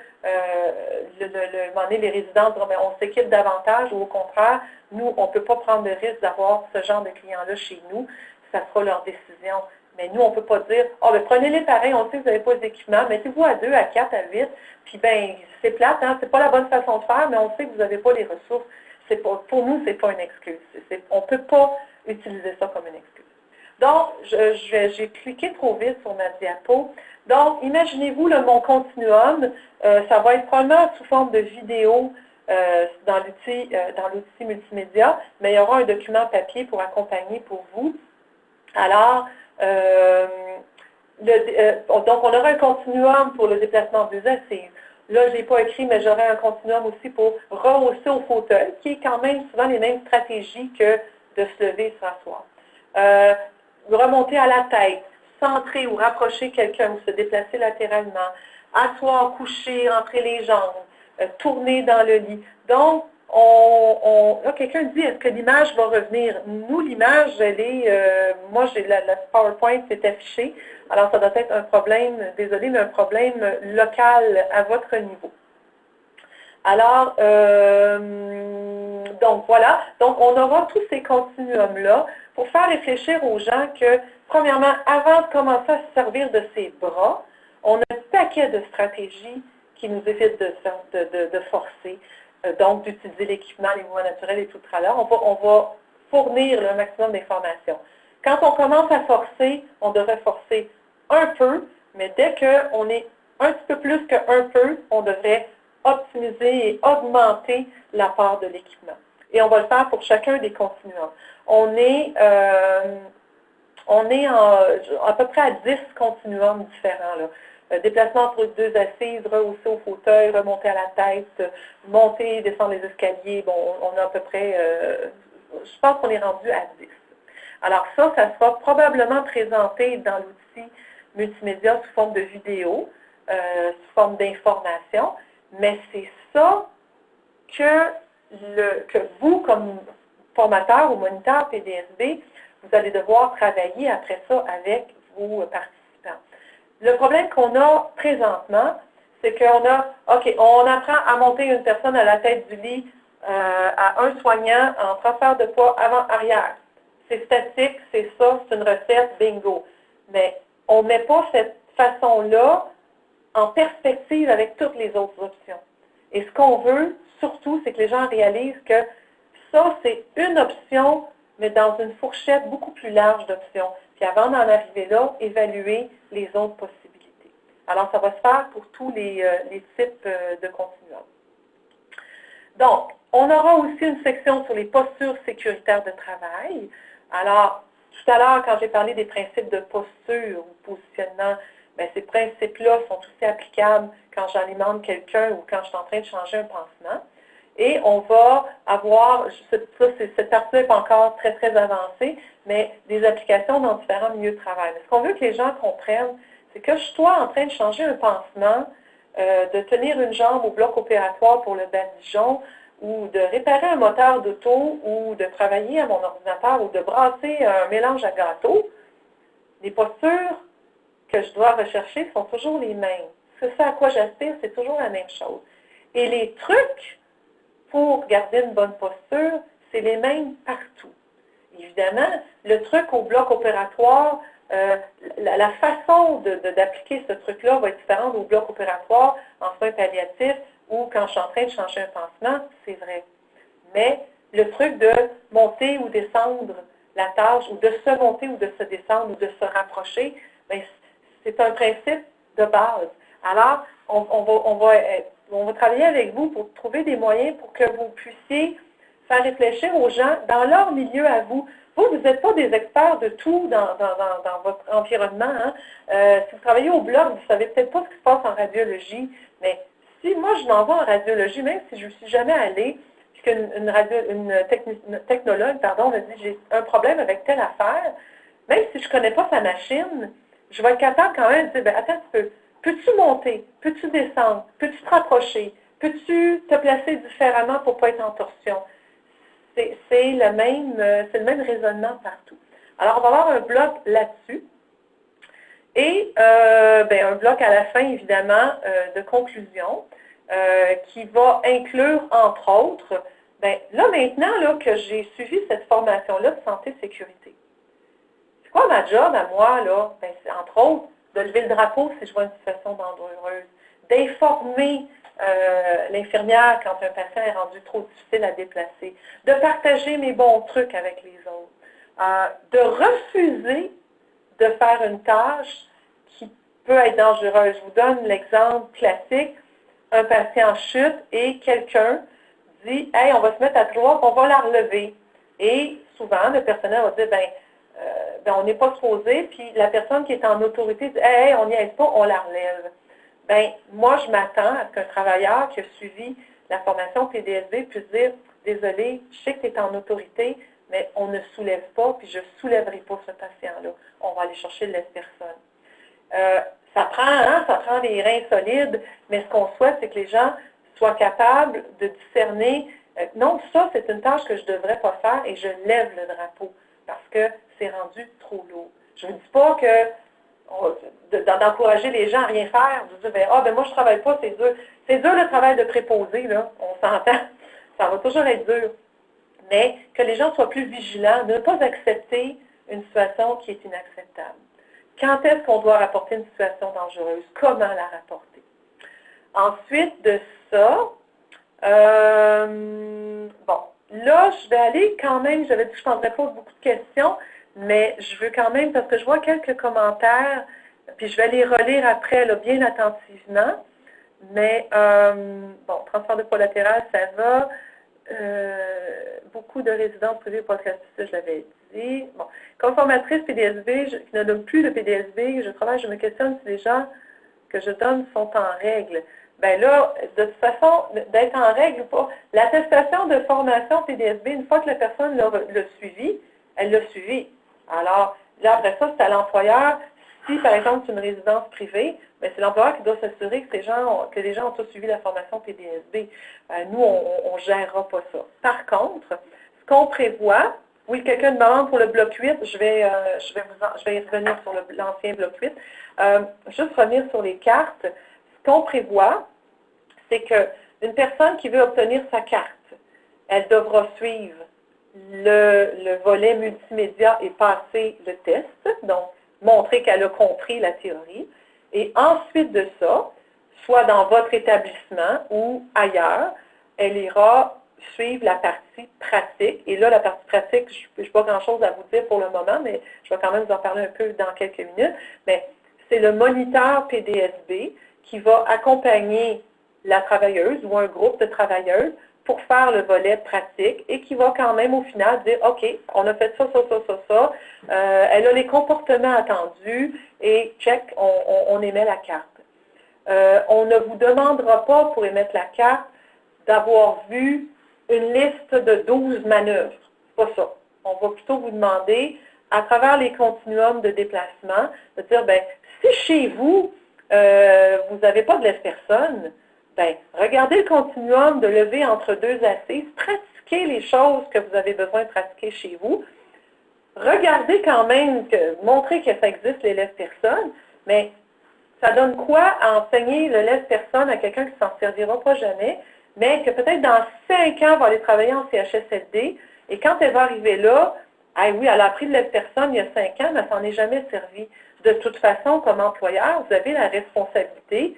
les résidents diront, on s'équipe davantage ou au contraire, nous, on ne peut pas prendre le risque d'avoir ce genre de clients-là chez nous, ça sera leur décision. Mais nous, on ne peut pas dire, prenez-les pareil, on sait que vous n'avez pas d'équipement, mettez-vous à 2, à 4, à 8, puis c'est plate, hein, c'est pas la bonne façon de faire, mais on sait que vous n'avez pas les ressources. Pour nous, ce n'est pas une excuse. On ne peut pas utiliser ça comme une excuse. Donc, j'ai cliqué trop vite sur ma diapo. Donc, imaginez-vous mon continuum, ça va être probablement sous forme de vidéo dans l'outil multimédia, mais il y aura un document papier pour accompagner pour vous. Alors, donc on aura un continuum pour le déplacement des assises. Là, je n'ai pas écrit, mais j'aurai un continuum aussi pour rehausser au fauteuil, qui est quand même souvent les mêmes stratégies que de se lever et s'asseoir. Remonter à la tête, centrer ou rapprocher quelqu'un ou se déplacer latéralement, asseoir, coucher, entrer les jambes, tourner dans le lit. Donc, là, quelqu'un dit, est-ce que l'image va revenir? Nous, l'image, elle est, moi, j'ai la PowerPoint qui est affichée, alors ça doit être un problème, désolé, mais un problème local à votre niveau. Alors, donc voilà, donc on aura tous ces continuums-là pour faire réfléchir aux gens que, premièrement, avant de commencer à se servir de ses bras, on a un paquet de stratégies qui nous évitent de forcer, donc d'utiliser l'équipement, les mouvements naturels et tout le tralala. On va fournir le maximum d'informations. Quand on commence à forcer, on devrait forcer un peu, mais dès qu'on est un petit peu plus qu'un peu, on devrait optimiser et augmenter la part de l'équipement. Et on va le faire pour chacun des continuums. On est à peu près à 10 continuums différents, là. Déplacement entre deux assises, rehausser au fauteuil, remonter à la tête, monter, descendre les escaliers. Bon, on a à peu près, je pense qu'on est rendu à 10. Alors ça sera probablement présenté dans l'outil multimédia sous forme de vidéo, sous forme d'information, mais c'est ça que vous, comme formateur ou moniteur PDSB, vous allez devoir travailler après ça avec vos participants. Le problème qu'on a présentement, c'est qu'on on apprend à monter une personne à la tête du lit à un soignant en transfert de poids avant-arrière. C'est statique, c'est ça, c'est une recette, bingo. Mais on ne met pas cette façon-là en perspective avec toutes les autres options. Et ce qu'on veut, surtout, c'est que les gens réalisent que ça, c'est une option, mais dans une fourchette beaucoup plus large d'options. Puis avant d'en arriver là, évaluer les autres possibilités. Alors, ça va se faire pour tous les types de continuum. Donc, on aura aussi une section sur les postures sécuritaires de travail. Alors, tout à l'heure, quand j'ai parlé des principes de posture ou positionnement, bien, ces principes-là sont aussi applicables quand j'alimente quelqu'un ou quand je suis en train de changer un pansement. Et on va avoir, cette partie-là n'est pas encore très, très avancée, mais des applications dans différents milieux de travail. Mais ce qu'on veut que les gens comprennent, c'est que je sois en train de changer un pansement, de tenir une jambe au bloc opératoire pour le badigeon, ou de réparer un moteur d'auto, ou de travailler à mon ordinateur, ou de brasser un mélange à gâteau, les postures que je dois rechercher sont toujours les mêmes. Ce à quoi j'aspire, c'est toujours la même chose. Et les trucs pour garder une bonne posture, c'est les mêmes partout. Évidemment, le truc au bloc opératoire, la façon d'appliquer ce truc-là va être différente au bloc opératoire en soins palliatifs ou quand je suis en train de changer un pansement, c'est vrai. Mais le truc de monter ou descendre la tâche, ou de se monter ou de se descendre, ou de se rapprocher, bien, c'est un principe de base. Alors, on va travailler avec vous pour trouver des moyens pour que vous puissiez faire réfléchir aux gens dans leur milieu à vous. Vous n'êtes pas des experts de tout dans votre environnement. Hein? Si vous travaillez au bloc, vous ne savez peut-être pas ce qui se passe en radiologie, mais si moi je m'en vais en radiologie, même si je ne suis jamais allée, puisqu'une technologue me dit j'ai un problème avec telle affaire, même si je ne connais pas sa machine, je vais être capable quand même de dire, attends un petit peu, peux-tu monter, peux-tu descendre, peux-tu te rapprocher, peux-tu te placer différemment pour ne pas être en torsion? C'est le même raisonnement partout. Alors, on va avoir un bloc là-dessus. Et un bloc à la fin, évidemment, de conclusion, qui va inclure, entre autres, là maintenant là, que j'ai suivi cette formation-là de santé-sécurité. C'est quoi ma job à moi, là? C'est entre autres de lever le drapeau si je vois une situation dangereuse, d'informer l'infirmière quand un patient est rendu trop difficile à déplacer, de partager mes bons trucs avec les autres, de refuser de faire une tâche qui peut être dangereuse. Je vous donne l'exemple classique, un patient chute et quelqu'un dit, hey, on va se mettre à 3, on va la relever. Et souvent, le personnel va dire, on n'est pas supposé, puis la personne qui est en autorité dit, hey, on n'y aide pas, on la relève. Moi, je m'attends à ce qu'un travailleur qui a suivi la formation PDSB puisse dire, désolé, je sais que tu es en autorité, mais on ne soulève pas, puis je ne soulèverai pas ce patient-là. On va aller chercher l'aide-personne. Ça prend des reins solides, mais ce qu'on souhaite, c'est que les gens soient capables de discerner, non, ça, c'est une tâche que je ne devrais pas faire et je lève le drapeau parce que c'est rendu trop lourd. Je ne vous dis pas que d'encourager les gens à rien faire, de dire, moi, je ne travaille pas, c'est dur. C'est dur le travail de préposé, là, on s'entend. Ça va toujours être dur. Mais que les gens soient plus vigilants, ne pas accepter une situation qui est inacceptable. Quand est-ce qu'on doit rapporter une situation dangereuse? Comment la rapporter? Ensuite de ça, là, je vais aller quand même, j'avais dit que je ne prendrais pas beaucoup de questions, mais je veux quand même, parce que je vois quelques commentaires, puis je vais les relire après, là, bien attentivement. Mais, transfert de poids latéral, ça va. Beaucoup de résidences privées pour ça, je l'avais dit. Bon. Comme formatrice PDSB, qui ne donne plus de PDSB, je me questionne si les gens que je donne sont en règle. Là, de toute façon, d'être en règle ou pas, l'attestation de formation PDSB, une fois que la personne l'a suivi, elle l'a suivi. Alors, là, après ça, c'est à l'employeur. Si, par exemple, c'est une résidence privée, c'est l'employeur qui doit s'assurer que les gens ont tous suivi la formation PDSB. Nous, on ne gérera pas ça. Par contre, ce qu'on prévoit, oui, quelqu'un demande pour le bloc 8, je vais y revenir sur l'ancien bloc 8. Juste revenir sur les cartes. Ce qu'on prévoit, c'est qu'une personne qui veut obtenir sa carte, elle devra suivre le volet multimédia et passer le test, donc montrer qu'elle a compris la théorie. Et ensuite de ça, soit dans votre établissement ou ailleurs, elle ira suivre la partie pratique. Et là, la partie pratique, je n'ai pas grand-chose à vous dire pour le moment, mais je vais quand même vous en parler un peu dans quelques minutes. Mais c'est le moniteur PDSB qui va accompagner la travailleuse ou un groupe de travailleuses pour faire le volet pratique et qui va quand même au final dire, OK, on a fait ça. Elle a les comportements attendus et check, on émet la carte. On ne vous demandera pas pour émettre la carte d'avoir vu une liste de 12 manœuvres. C'est pas ça. On va plutôt vous demander, à travers les continuums de déplacement, de dire, si chez vous, vous n'avez pas de laisse-personne, regardez le continuum de lever entre deux assises, pratiquez les choses que vous avez besoin de pratiquer chez vous. Regardez quand même, montrez que ça existe les laisse-personnes, mais ça donne quoi à enseigner le laisse-personne à quelqu'un qui ne s'en servira pas jamais, mais que peut-être dans 5 ans, va aller travailler en CHSLD, et quand elle va arriver là, oui, elle a appris le laisse-personne il y a 5 ans, mais elle s'en est jamais servi. De toute façon, comme employeur, vous avez la responsabilité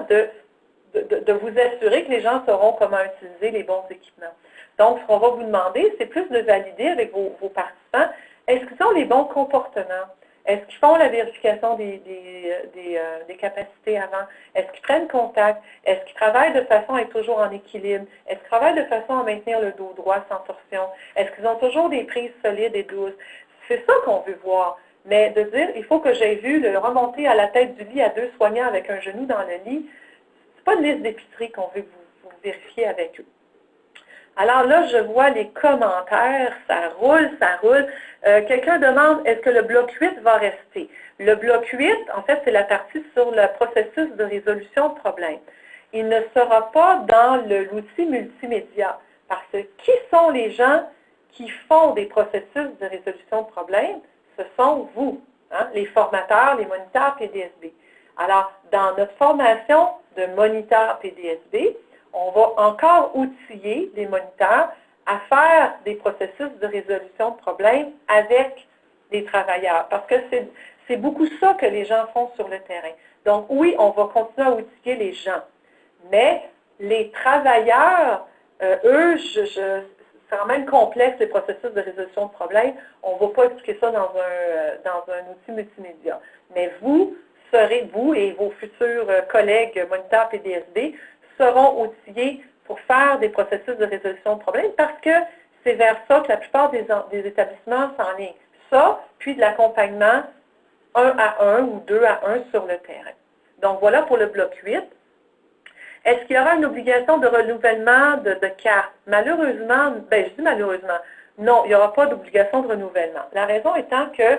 de vous assurer que les gens sauront comment utiliser les bons équipements. Donc, ce qu'on va vous demander, c'est plus de valider avec vos participants, est-ce qu'ils ont les bons comportements? Est-ce qu'ils font la vérification des capacités avant? Est-ce qu'ils prennent contact? Est-ce qu'ils travaillent de façon à être toujours en équilibre? Est-ce qu'ils travaillent de façon à maintenir le dos droit sans torsion? Est-ce qu'ils ont toujours des prises solides et douces? C'est ça qu'on veut voir. Mais de dire, il faut que j'aie vu le remonter à la tête du lit à 2 soignants avec un genou dans le lit, c'est pas une liste d'épicerie qu'on veut que vous vérifiez avec eux. Alors là, je vois les commentaires, ça roule. Quelqu'un demande, est-ce que le bloc 8 va rester? Le bloc 8, en fait, c'est la partie sur le processus de résolution de problèmes. Il ne sera pas dans l'outil multimédia, parce que qui sont les gens qui font des processus de résolution de problèmes? Ce sont vous, les formateurs, les moniteurs PDSB. Alors, dans notre formation de moniteur PDSB, on va encore outiller les moniteurs à faire des processus de résolution de problèmes avec les travailleurs. Parce que c'est beaucoup ça que les gens font sur le terrain. Donc oui, on va continuer à outiller les gens. Mais les travailleurs, eux, c'est quand même complexe les processus de résolution de problèmes. On ne va pas expliquer ça dans un outil multimédia. Mais vous et vos futurs collègues moniteurs PDSB seront outillés pour faire des processus de résolution de problèmes parce que c'est vers ça que la plupart des établissements s'enlignent. Ça, puis de l'accompagnement 1 à 1 ou 2 à 1 sur le terrain. Donc, voilà pour le bloc 8. Est-ce qu'il y aura une obligation de renouvellement de cartes? Malheureusement, je dis malheureusement, non, il n'y aura pas d'obligation de renouvellement. La raison étant que,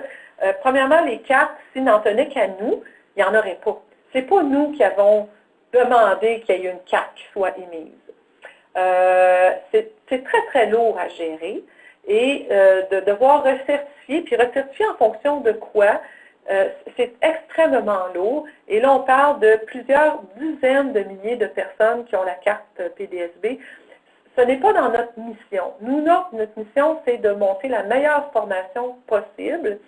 premièrement, les cartes, s'ils n'en tenaient qu'à nous, il n'y en aurait pas. Ce n'est pas nous qui avons demandé qu'il y ait une carte qui soit émise. C'est très, très lourd à gérer et de devoir recertifier, puis recertifier en fonction de quoi, c'est extrêmement lourd. Et là, on parle de plusieurs dizaines de milliers de personnes qui ont la carte PDSB. Ce n'est pas dans notre mission. Nous, notre mission, c'est de monter la meilleure formation possible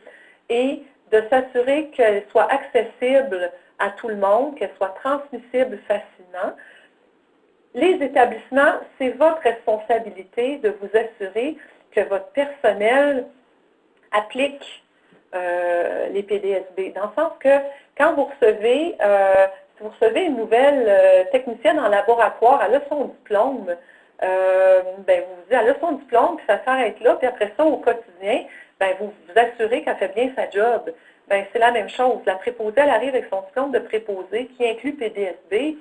et de s'assurer qu'elle soit accessible à tout le monde, qu'elle soit transmissible facilement. Les établissements, c'est votre responsabilité de vous assurer que votre personnel applique les PDSB. Dans le sens que quand vous recevez, si vous recevez une nouvelle technicienne en laboratoire, elle a son diplôme, vous vous dites, elle a son diplôme, puis ça s'arrête là, puis après ça, au quotidien, vous vous assurez qu'elle fait bien sa job. C'est la même chose. La préposée, elle arrive avec son diplôme de préposée qui inclut PDSB.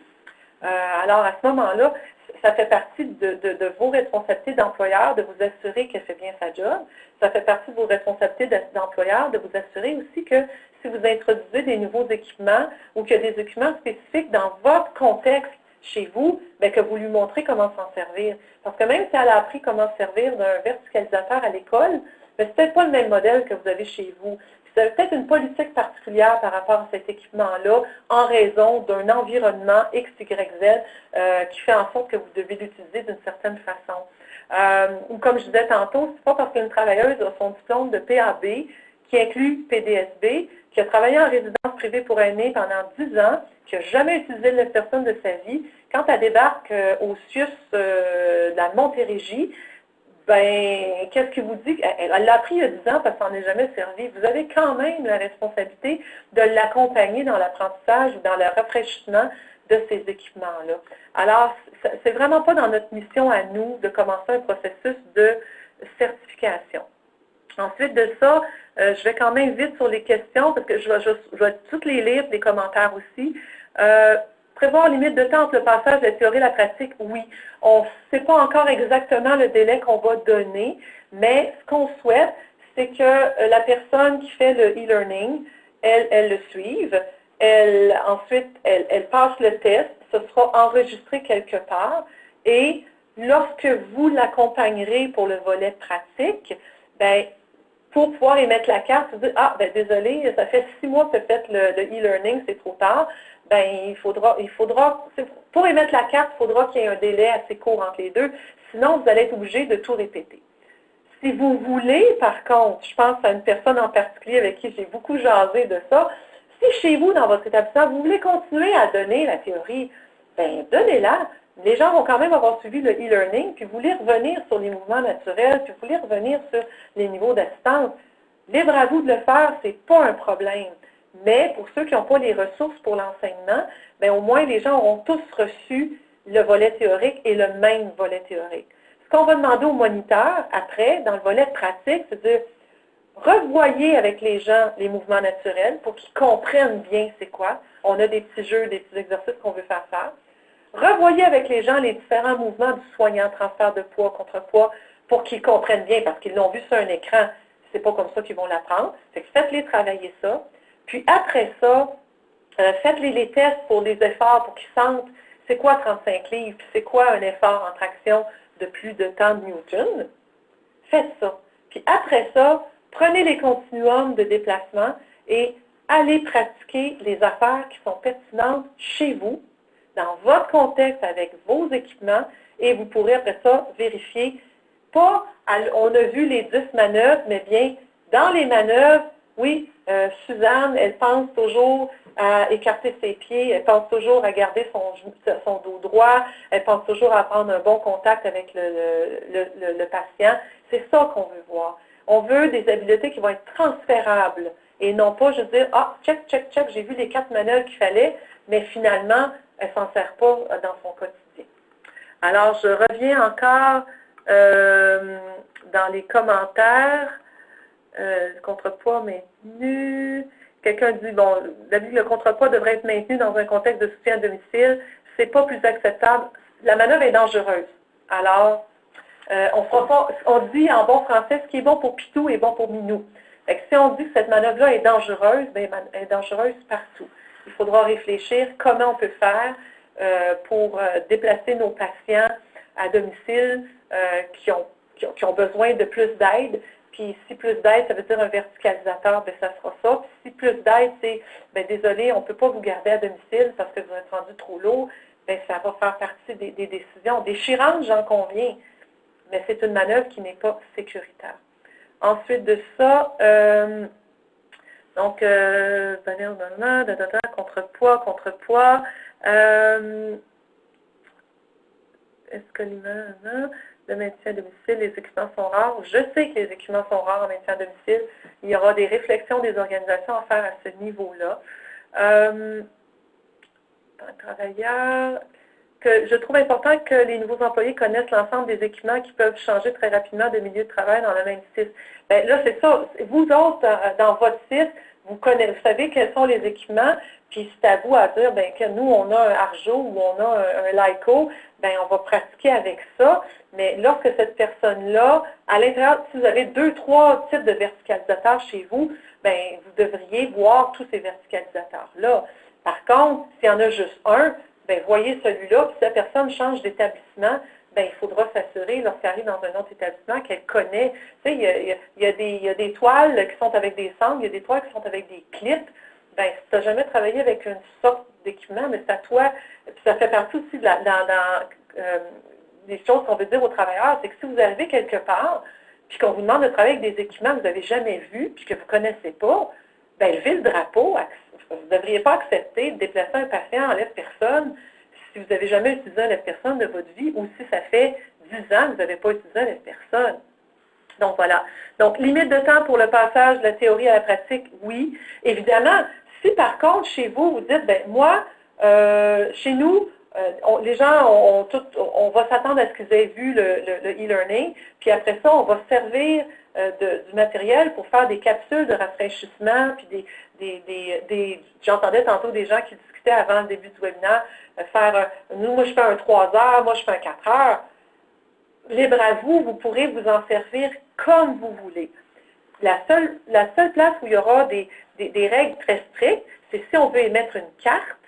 Alors, à ce moment-là, ça fait partie de vos responsabilités d'employeur de vous assurer qu'elle fait bien sa job. Ça fait partie de vos responsabilités d'employeur de vous assurer aussi que si vous introduisez des nouveaux équipements ou qu'il y a des équipements spécifiques dans votre contexte chez vous, que vous lui montrez comment s'en servir. Parce que même si elle a appris comment se servir d'un verticalisateur à l'école, c'est peut-être pas le même modèle que vous avez chez vous. Vous avez peut-être une politique particulière par rapport à cet équipement-là en raison d'un environnement X, Y, Z qui fait en sorte que vous devez l'utiliser d'une certaine façon. Ou comme je disais tantôt, c'est pas parce qu'une travailleuse a son diplôme de PAB qui inclut PDSB, qui a travaillé en résidence privée pour aînés pendant 10 ans, qui n'a jamais utilisé le personne de sa vie, quand elle débarque au CIUS de la Montérégie, qu'est-ce qui vous dit? Elle l'a appris il y a 10 ans parce qu'elle s'en est jamais servi. Vous avez quand même la responsabilité de l'accompagner dans l'apprentissage ou dans le rafraîchissement de ces équipements-là. Alors, c'est vraiment pas dans notre mission à nous de commencer un processus de certification. Ensuite de ça, je vais quand même vite sur les questions parce que je vais toutes les lire, les commentaires aussi. Prévoir limite de temps entre le passage de la théorie et la pratique, oui. On ne sait pas encore exactement le délai qu'on va donner, mais ce qu'on souhaite, c'est que la personne qui fait le e-learning, elle le suive. Ensuite, elle passe le test, ce sera enregistré quelque part. Et lorsque vous l'accompagnerez pour le volet pratique, pour pouvoir émettre la carte, vous dites, désolé, ça fait 6 mois que vous faites le e-learning, c'est trop tard. Il faudra, pour émettre la carte, il faudra qu'il y ait un délai assez court entre les deux. Sinon, vous allez être obligé de tout répéter. Si vous voulez, par contre, je pense à une personne en particulier avec qui j'ai beaucoup jasé de ça, si chez vous, dans votre établissement, vous voulez continuer à donner la théorie, donnez-la. Les gens vont quand même avoir suivi le e-learning, puis vous voulez revenir sur les mouvements naturels, puis vous voulez revenir sur les niveaux d'assistance. Libre à vous de le faire, ce n'est pas un problème. Mais pour ceux qui n'ont pas les ressources pour l'enseignement, au moins les gens auront tous reçu le volet théorique et le même volet théorique. Ce qu'on va demander aux moniteurs après, dans le volet pratique, c'est de revoyer avec les gens les mouvements naturels pour qu'ils comprennent bien c'est quoi. On a des petits jeux, des petits exercices qu'on veut faire faire. Revoyez avec les gens les différents mouvements du soignant, transfert de poids, contrepoids, pour qu'ils comprennent bien, parce qu'ils l'ont vu sur un écran. C'est pas comme ça qu'ils vont l'apprendre. Faites-les travailler ça. Puis après ça, faites-les les tests pour les efforts, pour qu'ils sentent c'est quoi 35 livres, puis c'est quoi un effort en traction de plus de tant de Newton. Faites ça. Puis après ça, prenez les continuums de déplacement et allez pratiquer les affaires qui sont pertinentes chez vous, dans votre contexte avec vos équipements, et vous pourrez après ça vérifier, pas, on a vu les 10 manœuvres, mais bien dans les manœuvres, oui, Suzanne, elle pense toujours à écarter ses pieds, elle pense toujours à garder son dos droit, elle pense toujours à prendre un bon contact avec le patient. C'est ça qu'on veut voir. On veut des habiletés qui vont être transférables et non pas juste dire, check, j'ai vu les 4 manœuvres qu'il fallait, mais finalement, elle ne s'en sert pas dans son quotidien. Alors, je reviens encore dans les commentaires. Contrepoids maintenu. Quelqu'un dit, bon, le contrepoids devrait être maintenu dans un contexte de soutien à domicile. C'est pas plus acceptable. La manœuvre est dangereuse. Alors, on dit en bon français, ce qui est bon pour Pitou est bon pour Minou. Fait que si on dit que cette manœuvre-là est dangereuse, bien, elle est dangereuse partout. Il faudra réfléchir comment on peut faire pour déplacer nos patients à domicile qui ont besoin de plus d'aide. Puis si plus d'aide, ça veut dire un verticalisateur, bien, ça sera ça. Puis si plus d'aide, c'est, bien, désolé, on ne peut pas vous garder à domicile parce que vous êtes rendu trop lourd, bien, ça va faire partie des décisions. Déchirantes, j'en conviens, mais c'est une manœuvre qui n'est pas sécuritaire. Ensuite de ça, donc, contrepoids. Est-ce que le maintien à domicile, les équipements sont rares? Je sais que les équipements sont rares en maintien à domicile. Il y aura des réflexions des organisations à faire à ce niveau-là. Travailleurs, que je trouve important que les nouveaux employés connaissent l'ensemble des équipements qui peuvent changer très rapidement de milieu de travail dans le même site. Bien, là, c'est ça. Vous autres, dans votre site, vous savez quels sont les équipements, puis c'est à vous à dire, bien, que nous, on a un Arjo ou on a un Lyco, bien, on va pratiquer avec ça. Mais lorsque cette personne-là, à l'intérieur, si vous avez 2, 3 types de verticalisateurs chez vous, bien, vous devriez voir tous ces verticalisateurs-là. Par contre, s'il y en a juste un, bien, voyez celui-là, puis si la personne change d'établissement, bien, il faudra s'assurer, lorsqu'elle arrive dans un autre établissement, qu'elle connaît. Tu sais, il y a des toiles qui sont avec des sangles, il y a des toiles qui sont avec des clips. Bien, si tu n'as jamais travaillé avec une sorte d'équipement, mais c'est à toi, puis ça fait partie aussi des choses qu'on veut dire aux travailleurs, c'est que si vous arrivez quelque part, puis qu'on vous demande de travailler avec des équipements que vous n'avez jamais vus, puis que vous ne connaissez pas, bien, levez le drapeau. Vous ne devriez pas accepter de déplacer un patient en lève-personne si vous n'avez jamais utilisé un lève-personne de votre vie ou si ça fait 10 ans que vous n'avez pas utilisé un lève-personne. Donc, voilà. Donc, limite de temps pour le passage de la théorie à la pratique, oui. Évidemment, si par contre, chez vous, vous dites, bien, moi, chez nous, les gens, on va s'attendre à ce qu'ils aient vu le e-learning, puis après ça, on va se servir du matériel pour faire des capsules de rafraîchissement, puis j'entendais tantôt des gens qui discutaient avant le début du webinaire, moi je fais un 3 heures, moi je fais un 4 heures. Libre à vous, vous pourrez vous en servir comme vous voulez. La seule place où il y aura des règles très strictes, c'est si on veut émettre une carte,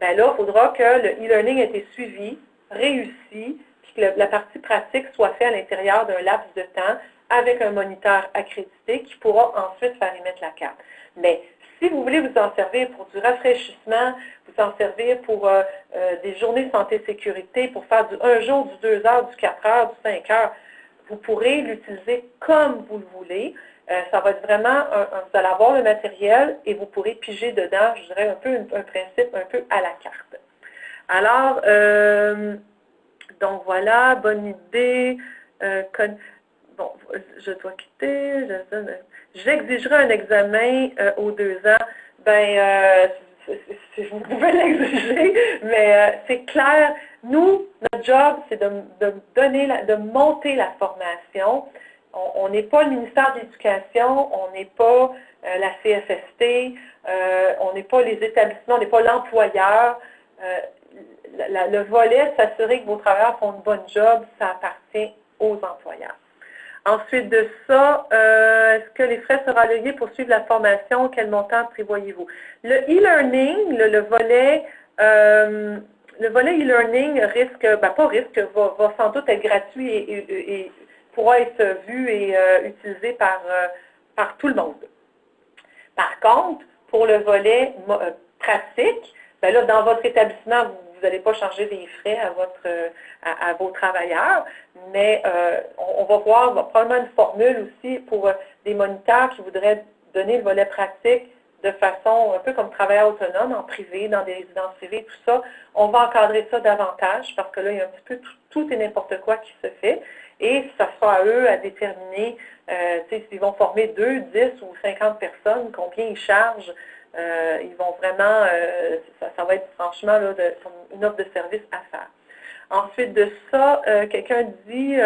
bien là, il faudra que le e-learning ait été suivi, réussi, puis que la partie pratique soit faite à l'intérieur d'un laps de temps avec un moniteur accrédité qui pourra ensuite faire émettre la carte. Mais si vous voulez vous en servir pour du rafraîchissement, vous en servir pour des journées santé-sécurité, pour faire du 1 jour, du 2 heures, du 4 heures, du 5 heures, vous pourrez l'utiliser comme vous le voulez. Ça va être vraiment, vous allez avoir le matériel et vous pourrez piger dedans, je dirais, un peu un principe un peu à la carte. Alors, donc voilà, bonne idée. Bon, je dois quitter. J'exigerai un examen aux 2 ans. Bien, vous pouvez l'exiger, mais c'est clair. Nous, notre job, c'est de monter la formation. On n'est pas le ministère de l'Éducation, on n'est pas la CFST, on n'est pas les établissements, on n'est pas l'employeur. Le volet de s'assurer que vos travailleurs font une bonne job, ça appartient aux employeurs. Ensuite de ça, est-ce que les frais seront alloués pour suivre la formation? Quel montant prévoyez-vous? Le e-learning, le volet e-learning va sans doute être gratuit et pourra être vu et utilisé par tout le monde. Par contre, pour le volet pratique, bien là, dans votre établissement, vous n'allez pas charger des frais à vos travailleurs, mais on va voir probablement une formule aussi pour des moniteurs qui voudraient donner le volet pratique de façon un peu comme travailleur autonome, en privé, dans des résidences privées, tout ça. On va encadrer ça davantage parce que là, il y a un petit peu tout et n'importe quoi qui se fait. Et ça sera à eux à déterminer s'ils vont former 2, 10 ou 50 personnes, combien ils chargent. Ils vont vraiment, ça va être franchement là, une offre de service à faire. Ensuite de ça, quelqu'un dit,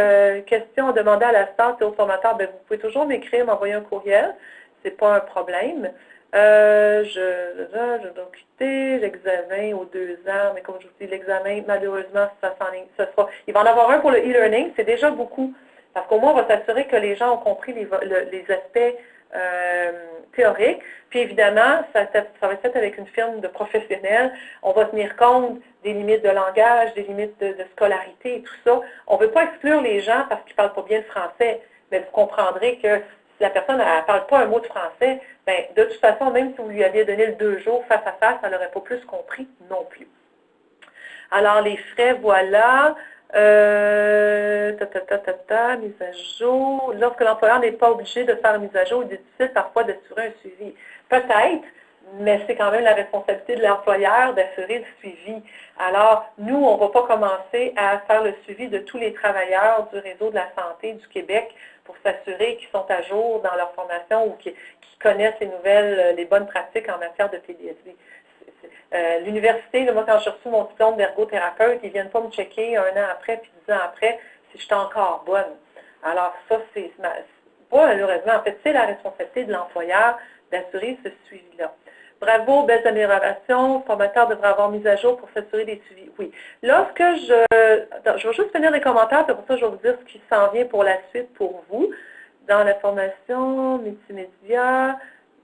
question à demander à la staff et au formateur, ben, vous pouvez toujours m'écrire, m'envoyer un courriel, c'est pas un problème. Je dois quitter l'examen aux 2 ans, mais comme je vous dis, l'examen, malheureusement, ça sera, il va en avoir un pour le e-learning, c'est déjà beaucoup, parce qu'au moins, on va s'assurer que les gens ont compris les aspects théoriques. Puis évidemment, ça va être fait avec une firme de professionnels. On va tenir compte des limites de langage, des limites de scolarité et tout ça. On ne veut pas exclure les gens parce qu'ils ne parlent pas bien le français, mais vous comprendrez que si la personne ne parle pas un mot de français, bien, de toute façon, même si vous lui aviez donné le 2 jours face à face, elle n'aurait pas plus compris non plus. Alors, les frais, voilà. Mise à jour. Lorsque l'employeur n'est pas obligé de faire une mise à jour, il est difficile parfois d'assurer un suivi. Peut-être, mais c'est quand même la responsabilité de l'employeur d'assurer le suivi. Alors, nous, on ne va pas commencer à faire le suivi de tous les travailleurs du réseau de la santé du Québec pour s'assurer qu'ils sont à jour dans leur formation ou qu'ils connaissent les bonnes pratiques en matière de PDSB. L'université, moi, quand j'ai reçu mon diplôme d'ergothérapeute, ils ne viennent pas me checker 1 an après puis 10 ans après si je suis encore bonne. Alors, ça, c'est pas malheureusement, en fait, c'est la responsabilité de l'employeur d'assurer ce suivi-là. Bravo, belles améliorations. Le formateur devrait avoir mis à jour pour s'assurer des suivis. Oui. Lorsque je vais juste finir les commentaires, c'est pour ça que je vais vous dire ce qui s'en vient pour la suite pour vous. Dans la formation multimédia,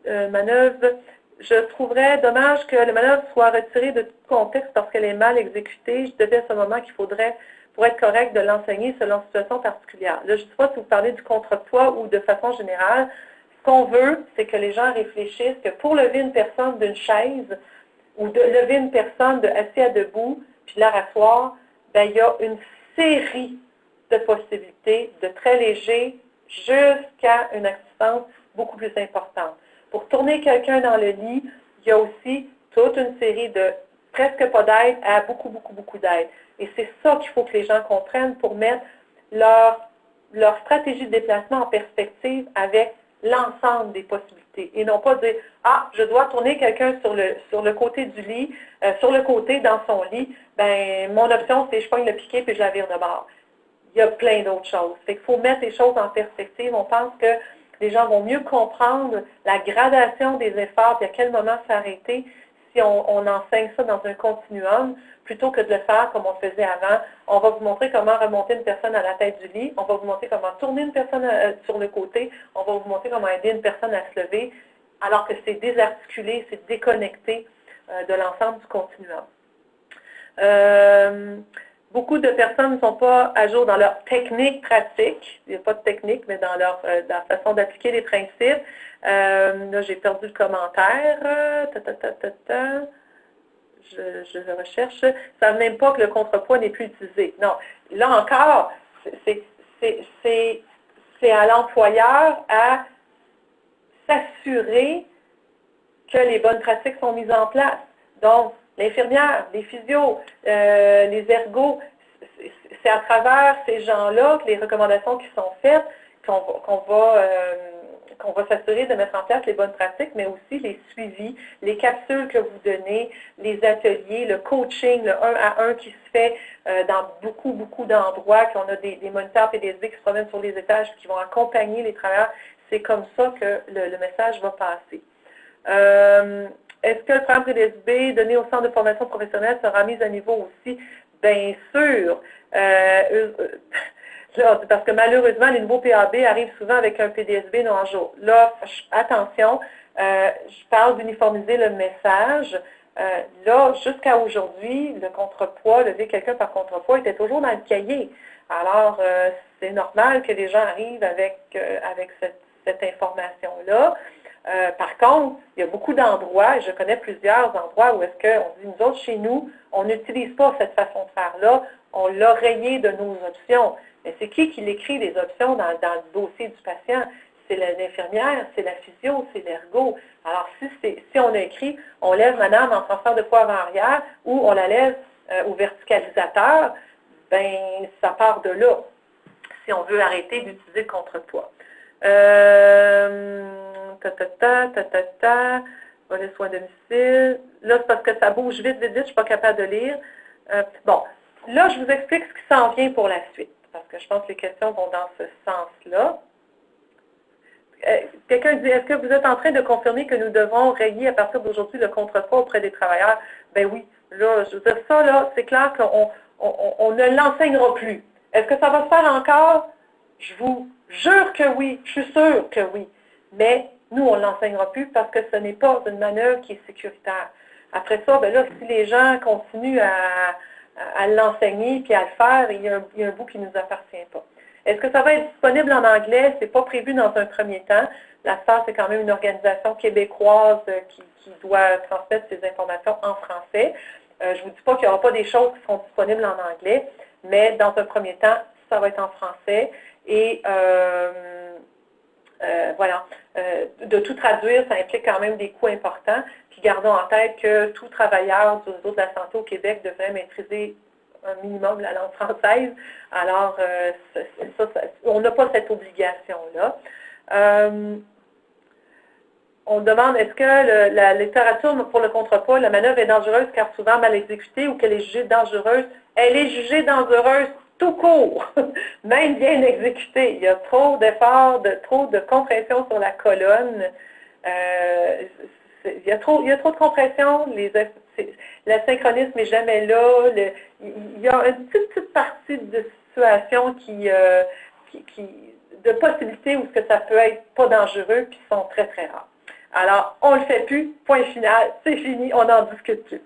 manœuvre, je trouverais dommage que la manœuvre soit retirée de tout contexte parce qu'elle est mal exécutée. Je devais à ce moment qu'il faudrait, pour être correct, de l'enseigner selon une situation particulière. Là, je ne sais pas si vous parlez du contrepoids ou de façon générale. Ce qu'on veut, c'est que les gens réfléchissent que pour lever une personne d'une chaise ou de lever une personne de assis à debout, puis la rasseoir, bien, il y a une série de possibilités, de très léger jusqu'à une assistance beaucoup plus importante. Pour tourner quelqu'un dans le lit, il y a aussi toute une série de presque pas d'aide à beaucoup, beaucoup, beaucoup d'aide. Et c'est ça qu'il faut que les gens comprennent pour mettre leur stratégie de déplacement en perspective avec l'ensemble des possibilités. Et non pas dire, ah, je dois tourner quelqu'un sur le côté du lit, sur le côté dans son lit, ben mon option, c'est je pogne le piquet puis je la vire de bord. Il y a plein d'autres choses. Fait qu'il faut mettre les choses en perspective. On pense que les gens vont mieux comprendre la gradation des efforts et à quel moment s'arrêter si on enseigne ça dans un continuum, plutôt que de le faire comme on faisait avant. On va vous montrer comment remonter une personne à la tête du lit, on va vous montrer comment tourner une personne sur le côté, on va vous montrer comment aider une personne à se lever, alors que c'est désarticulé, c'est déconnecté de l'ensemble du continuum. Beaucoup de personnes ne sont pas à jour dans leur technique pratique. Il n'y a pas de technique, mais dans leur façon d'appliquer les principes. Là, j'ai perdu le commentaire. Je le recherche. Ça ne savent même pas que le contrepoids n'est plus utilisé. Non. Là encore, c'est à l'employeur à s'assurer que les bonnes pratiques sont mises en place. Donc, l'infirmière, les physios, les ergots, c'est à travers ces gens-là que les recommandations qui sont faites qu'on va s'assurer de mettre en place les bonnes pratiques, mais aussi les suivis, les capsules que vous donnez, les ateliers, le coaching, le 1 à 1 qui se fait dans beaucoup, beaucoup d'endroits, qu'on a des moniteurs PDSB qui se promènent sur les étages, qui vont accompagner les travailleurs. C'est comme ça que le message va passer. Est-ce que le programme PDSB donné au centre de formation professionnelle sera mis à niveau aussi? Bien sûr. Parce que malheureusement, les nouveaux PAB arrivent souvent avec un PDSB non à jour. Là, attention, je parle d'uniformiser le message. Là, jusqu'à aujourd'hui, le contrepoids, lever quelqu'un par contrepoids était toujours dans le cahier. Alors, c'est normal que les gens arrivent avec cette information-là. Par contre, il y a beaucoup d'endroits, et je connais plusieurs endroits où est-ce qu'on dit, nous autres, chez nous, on n'utilise pas cette façon de faire-là, on l'a rayé de nos options. Mais c'est qui l'écrit, les options, dans le dossier du patient? C'est l'infirmière, c'est la physio, c'est l'ergo. Alors, si on a écrit, on lève madame en transfert de poids avant-arrière ou on la lève au verticalisateur, ben ça part de là, si on veut arrêter d'utiliser le contrepoids. Les soins à domicile. Là, c'est parce que ça bouge vite, je ne suis pas capable de lire. Bon, là, je vous explique ce qui s'en vient pour la suite, parce que je pense que les questions vont dans ce sens-là. Quelqu'un dit, est-ce que vous êtes en train de confirmer que nous devons rayer à partir d'aujourd'hui le contrepoids auprès des travailleurs? Ben oui, là, je veux dire, ça, là, c'est clair qu'on ne l'enseignera plus. Est-ce que ça va se faire encore? Je vous jure que oui, je suis sûre que oui. Mais nous, on ne l'enseignera plus parce que ce n'est pas une manœuvre qui est sécuritaire. Après ça, ben là, si les gens continuent à l'enseigner puis à le faire, il y a un bout qui ne nous appartient pas. Est-ce que ça va être disponible en anglais? Ce n'est pas prévu dans un premier temps. La STAR, c'est quand même une organisation québécoise qui doit transmettre ces informations en français. Je ne vous dis pas qu'il n'y aura pas des choses qui seront disponibles en anglais, mais dans un premier temps, ça va être en français. Et voilà, de tout traduire, ça implique quand même des coûts importants. Puis gardons en tête que tout travailleur du réseau de la santé au Québec devrait maîtriser un minimum la langue française. Alors, on n'a pas cette obligation-là. On demande, est-ce que la littérature pour le contrepoids, la manœuvre est dangereuse car souvent mal exécutée ou qu'elle est jugée dangereuse? Elle est jugée dangereuse tout court, même bien exécutée. Il y a trop d'efforts, trop de compression sur la colonne. Il y a trop de compression. Le synchronisme n'est jamais là. Il y a une petite partie de situation de possibilités où ça peut être pas dangereux puis sont très, très rares. Alors, on ne le fait plus, point final, c'est fini, on n'en discute plus.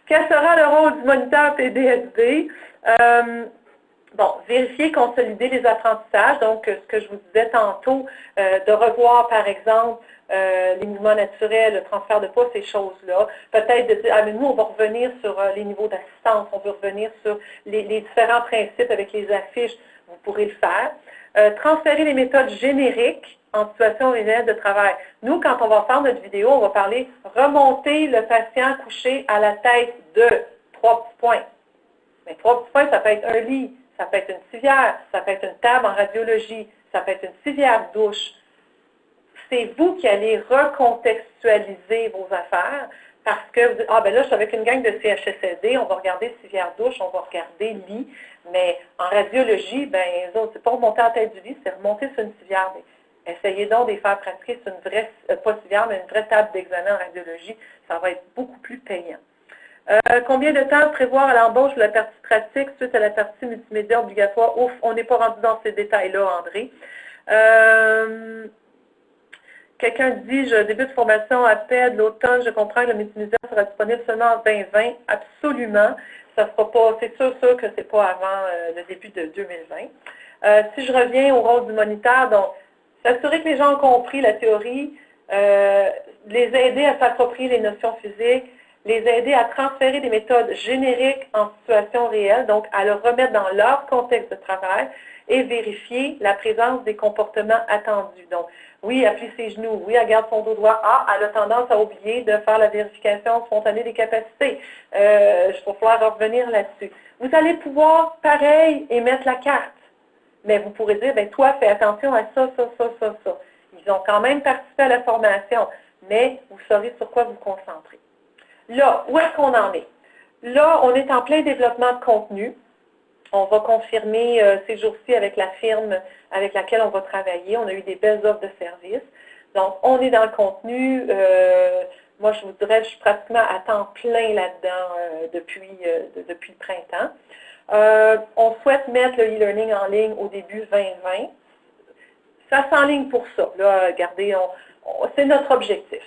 Quel sera le rôle du moniteur PDSB? Bon, vérifier, consolider les apprentissages, donc ce que je vous disais tantôt, de revoir par exemple les mouvements naturels, le transfert de poids, ces choses-là. Peut-être de dire, ah mais nous on va revenir sur les niveaux d'assistance, on veut revenir sur les différents principes avec les affiches, vous pourrez le faire. Transférer les méthodes génériques en situation réelle de travail. Nous, quand on va faire notre vidéo, on va parler remonter le patient couché à la tête de 3 petits points. Mais 3 petits points, ça peut être un lit, ça peut être une civière, ça peut être une table en radiologie, ça peut être une civière douche. C'est vous qui allez recontextualiser vos affaires parce que vous dites, ah ben là, je suis avec une gang de CHSLD, on va regarder civière douche, on va regarder lit, mais en radiologie, ben, c'est pas remonter en tête du lit, c'est remonter sur une civière. Mais essayez donc de les faire pratiquer sur une vraie, pas civière, mais une vraie table d'examen en radiologie, ça va être beaucoup plus payant. Combien de temps prévoir à l'embauche de la partie pratique suite à la partie multimédia obligatoire? Ouf, on n'est pas rendu dans ces détails-là, André. Quelqu'un dit, je débute formation à PED l'automne, je comprends que le multimédia sera disponible seulement en 2020. Absolument. Ça sera pas, c'est sûr que ce n'est pas avant le début de 2020. Si je reviens au rôle du moniteur, donc, s'assurer que les gens ont compris la théorie, les aider à s'approprier les notions physiques, les aider à transférer des méthodes génériques en situation réelle, donc à le remettre dans leur contexte de travail et vérifier la présence des comportements attendus. Donc, oui, elle plie ses genoux, oui, elle garde son dos droit. Ah, elle a tendance à oublier de faire la vérification spontanée des capacités. Il va falloir revenir là-dessus. Vous allez pouvoir, pareil, émettre la carte. Mais vous pourrez dire, bien, toi, fais attention à ça, ça, ça, ça, ça. Ils ont quand même participé à la formation, mais vous saurez sur quoi vous concentrer. Là, où est-ce qu'on en est? Là, on est en plein développement de contenu. On va confirmer ces jours-ci avec la firme avec laquelle on va travailler. On a eu des belles offres de services. Donc, on est dans le contenu. Moi, je vous dirais, je suis pratiquement à temps plein là-dedans depuis le printemps. On souhaite mettre le e-learning en ligne au début 2020. Ça s'enligne pour ça. Là, regardez, c'est notre objectif.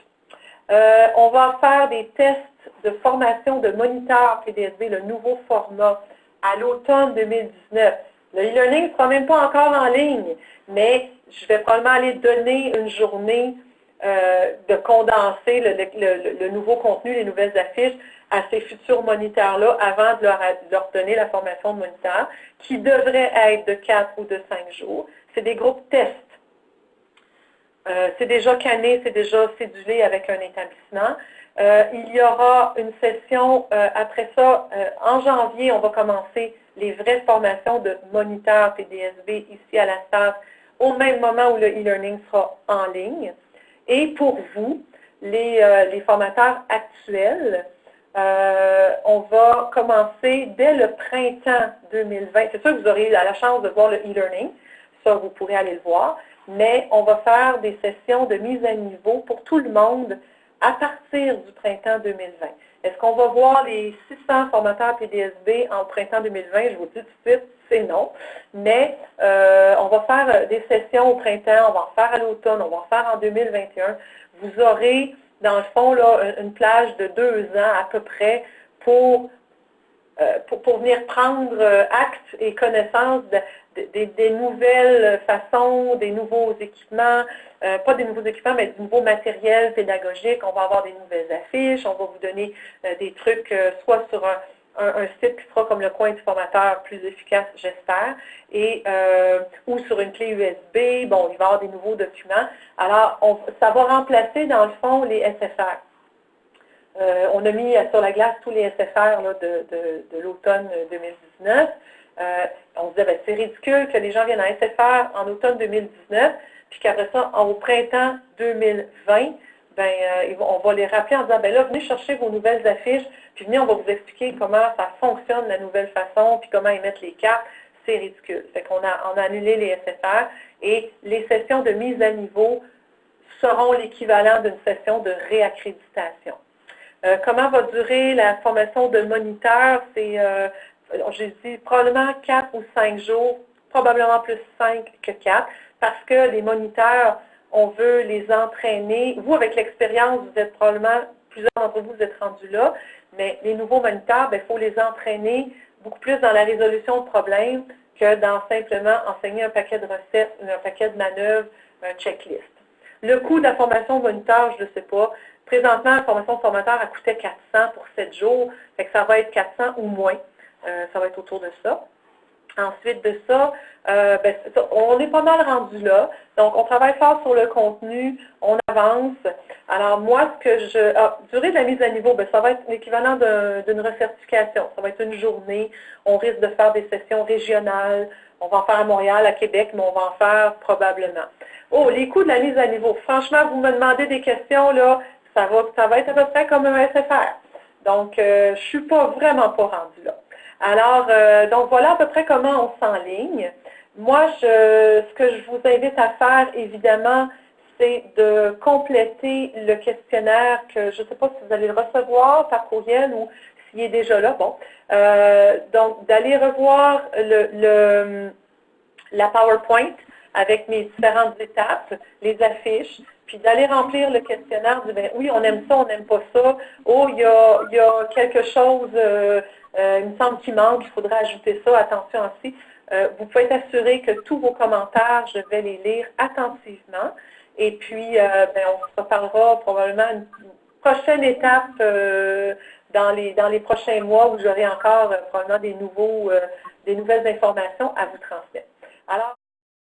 On va faire des tests de formation de moniteur PDSB, le nouveau format, à l'automne 2019. Le e-learning ne sera même pas encore en ligne, mais je vais probablement aller donner une journée de condenser le nouveau contenu, les nouvelles affiches à ces futurs moniteurs-là avant de leur donner la formation de moniteur, qui devrait être de 4 ou de 5 jours. C'est des groupes tests. C'est déjà canné, c'est déjà cédulé avec un établissement. Il y aura une session, après ça, en janvier, on va commencer les vraies formations de moniteurs PDSB ici à la STAR, au même moment où le e-learning sera en ligne. Et pour vous, les formateurs actuels, on va commencer dès le printemps 2020. C'est sûr que vous aurez la chance de voir le e-learning, ça vous pourrez aller le voir, mais on va faire des sessions de mise à niveau pour tout le monde à partir du printemps 2020. Est-ce qu'on va voir les 600 formateurs PDSB en printemps 2020? Je vous dis tout de suite, c'est non. Mais on va faire des sessions au printemps, on va en faire à l'automne, on va en faire en 2021. Vous aurez, dans le fond, là, une plage de 2 ans à peu près pour venir prendre acte et connaissance des nouvelles façons, des nouveaux équipements, pas des nouveaux équipements, mais du nouveau matériel pédagogique. On va avoir des nouvelles affiches, on va vous donner des trucs, soit sur un site qui sera comme le coin du formateur plus efficace, j'espère, et ou sur une clé USB. Bon, il va y avoir des nouveaux documents. Alors, ça va remplacer, dans le fond, les SFR. On a mis sur la glace tous les SFR là, de l'automne 2019. On se disait, ben, c'est ridicule que les gens viennent à SFR en automne 2019, puis qu'après ça, au printemps 2020, ben, on va les rappeler en disant, ben là, venez chercher vos nouvelles affiches, puis venez, on va vous expliquer comment ça fonctionne la nouvelle façon, puis comment émettre les cartes. C'est ridicule. Fait qu'on a annulé les SFR et les sessions de mise à niveau seront l'équivalent d'une session de réaccréditation. Comment va durer la formation de moniteur? C'est, j'ai dit, probablement 4 ou 5 jours, probablement plus 5 que 4, parce que les moniteurs, on veut les entraîner. Vous, avec l'expérience, vous êtes probablement, plusieurs d'entre vous, vous êtes rendus là, mais les nouveaux moniteurs, il faut les entraîner beaucoup plus dans la résolution de problèmes que dans simplement enseigner un paquet de recettes, un paquet de manœuvres, un checklist. Le coût de la formation moniteur, je ne sais pas. Présentement, la formation de formateur, elle coûtait 400 pour 7 jours, fait que ça va être 400 ou moins. Ça va être autour de ça. Ensuite de ça, on est pas mal rendu là. Donc, on travaille fort sur le contenu, on avance. Alors, moi, durée de la mise à niveau, ça va être l'équivalent d'une recertification. Ça va être une journée. On risque de faire des sessions régionales. On va en faire à Montréal, à Québec, mais on va en faire probablement. Oh, les coûts de la mise à niveau. Franchement, vous me demandez des questions, là, ça va être à peu près comme un SFR. Donc, je ne suis vraiment pas rendue là. Alors, donc voilà à peu près comment on s'enligne. Moi, ce que je vous invite à faire, évidemment, c'est de compléter le questionnaire que je ne sais pas si vous allez le recevoir par courriel ou s'il est déjà là. Bon, donc d'aller revoir la PowerPoint avec mes différentes étapes, les affiches, puis d'aller remplir le questionnaire, dire, ben, oui, on aime ça, on n'aime pas ça. Oh, il y a quelque chose, il me semble qu'il manque, il faudrait ajouter ça, attention aussi. Vous pouvez être assuré que tous vos commentaires, je vais les lire attentivement. Et puis, on se reparlera probablement une prochaine étape dans les prochains mois où j'aurai encore probablement des nouvelles informations à vous transmettre. Alors,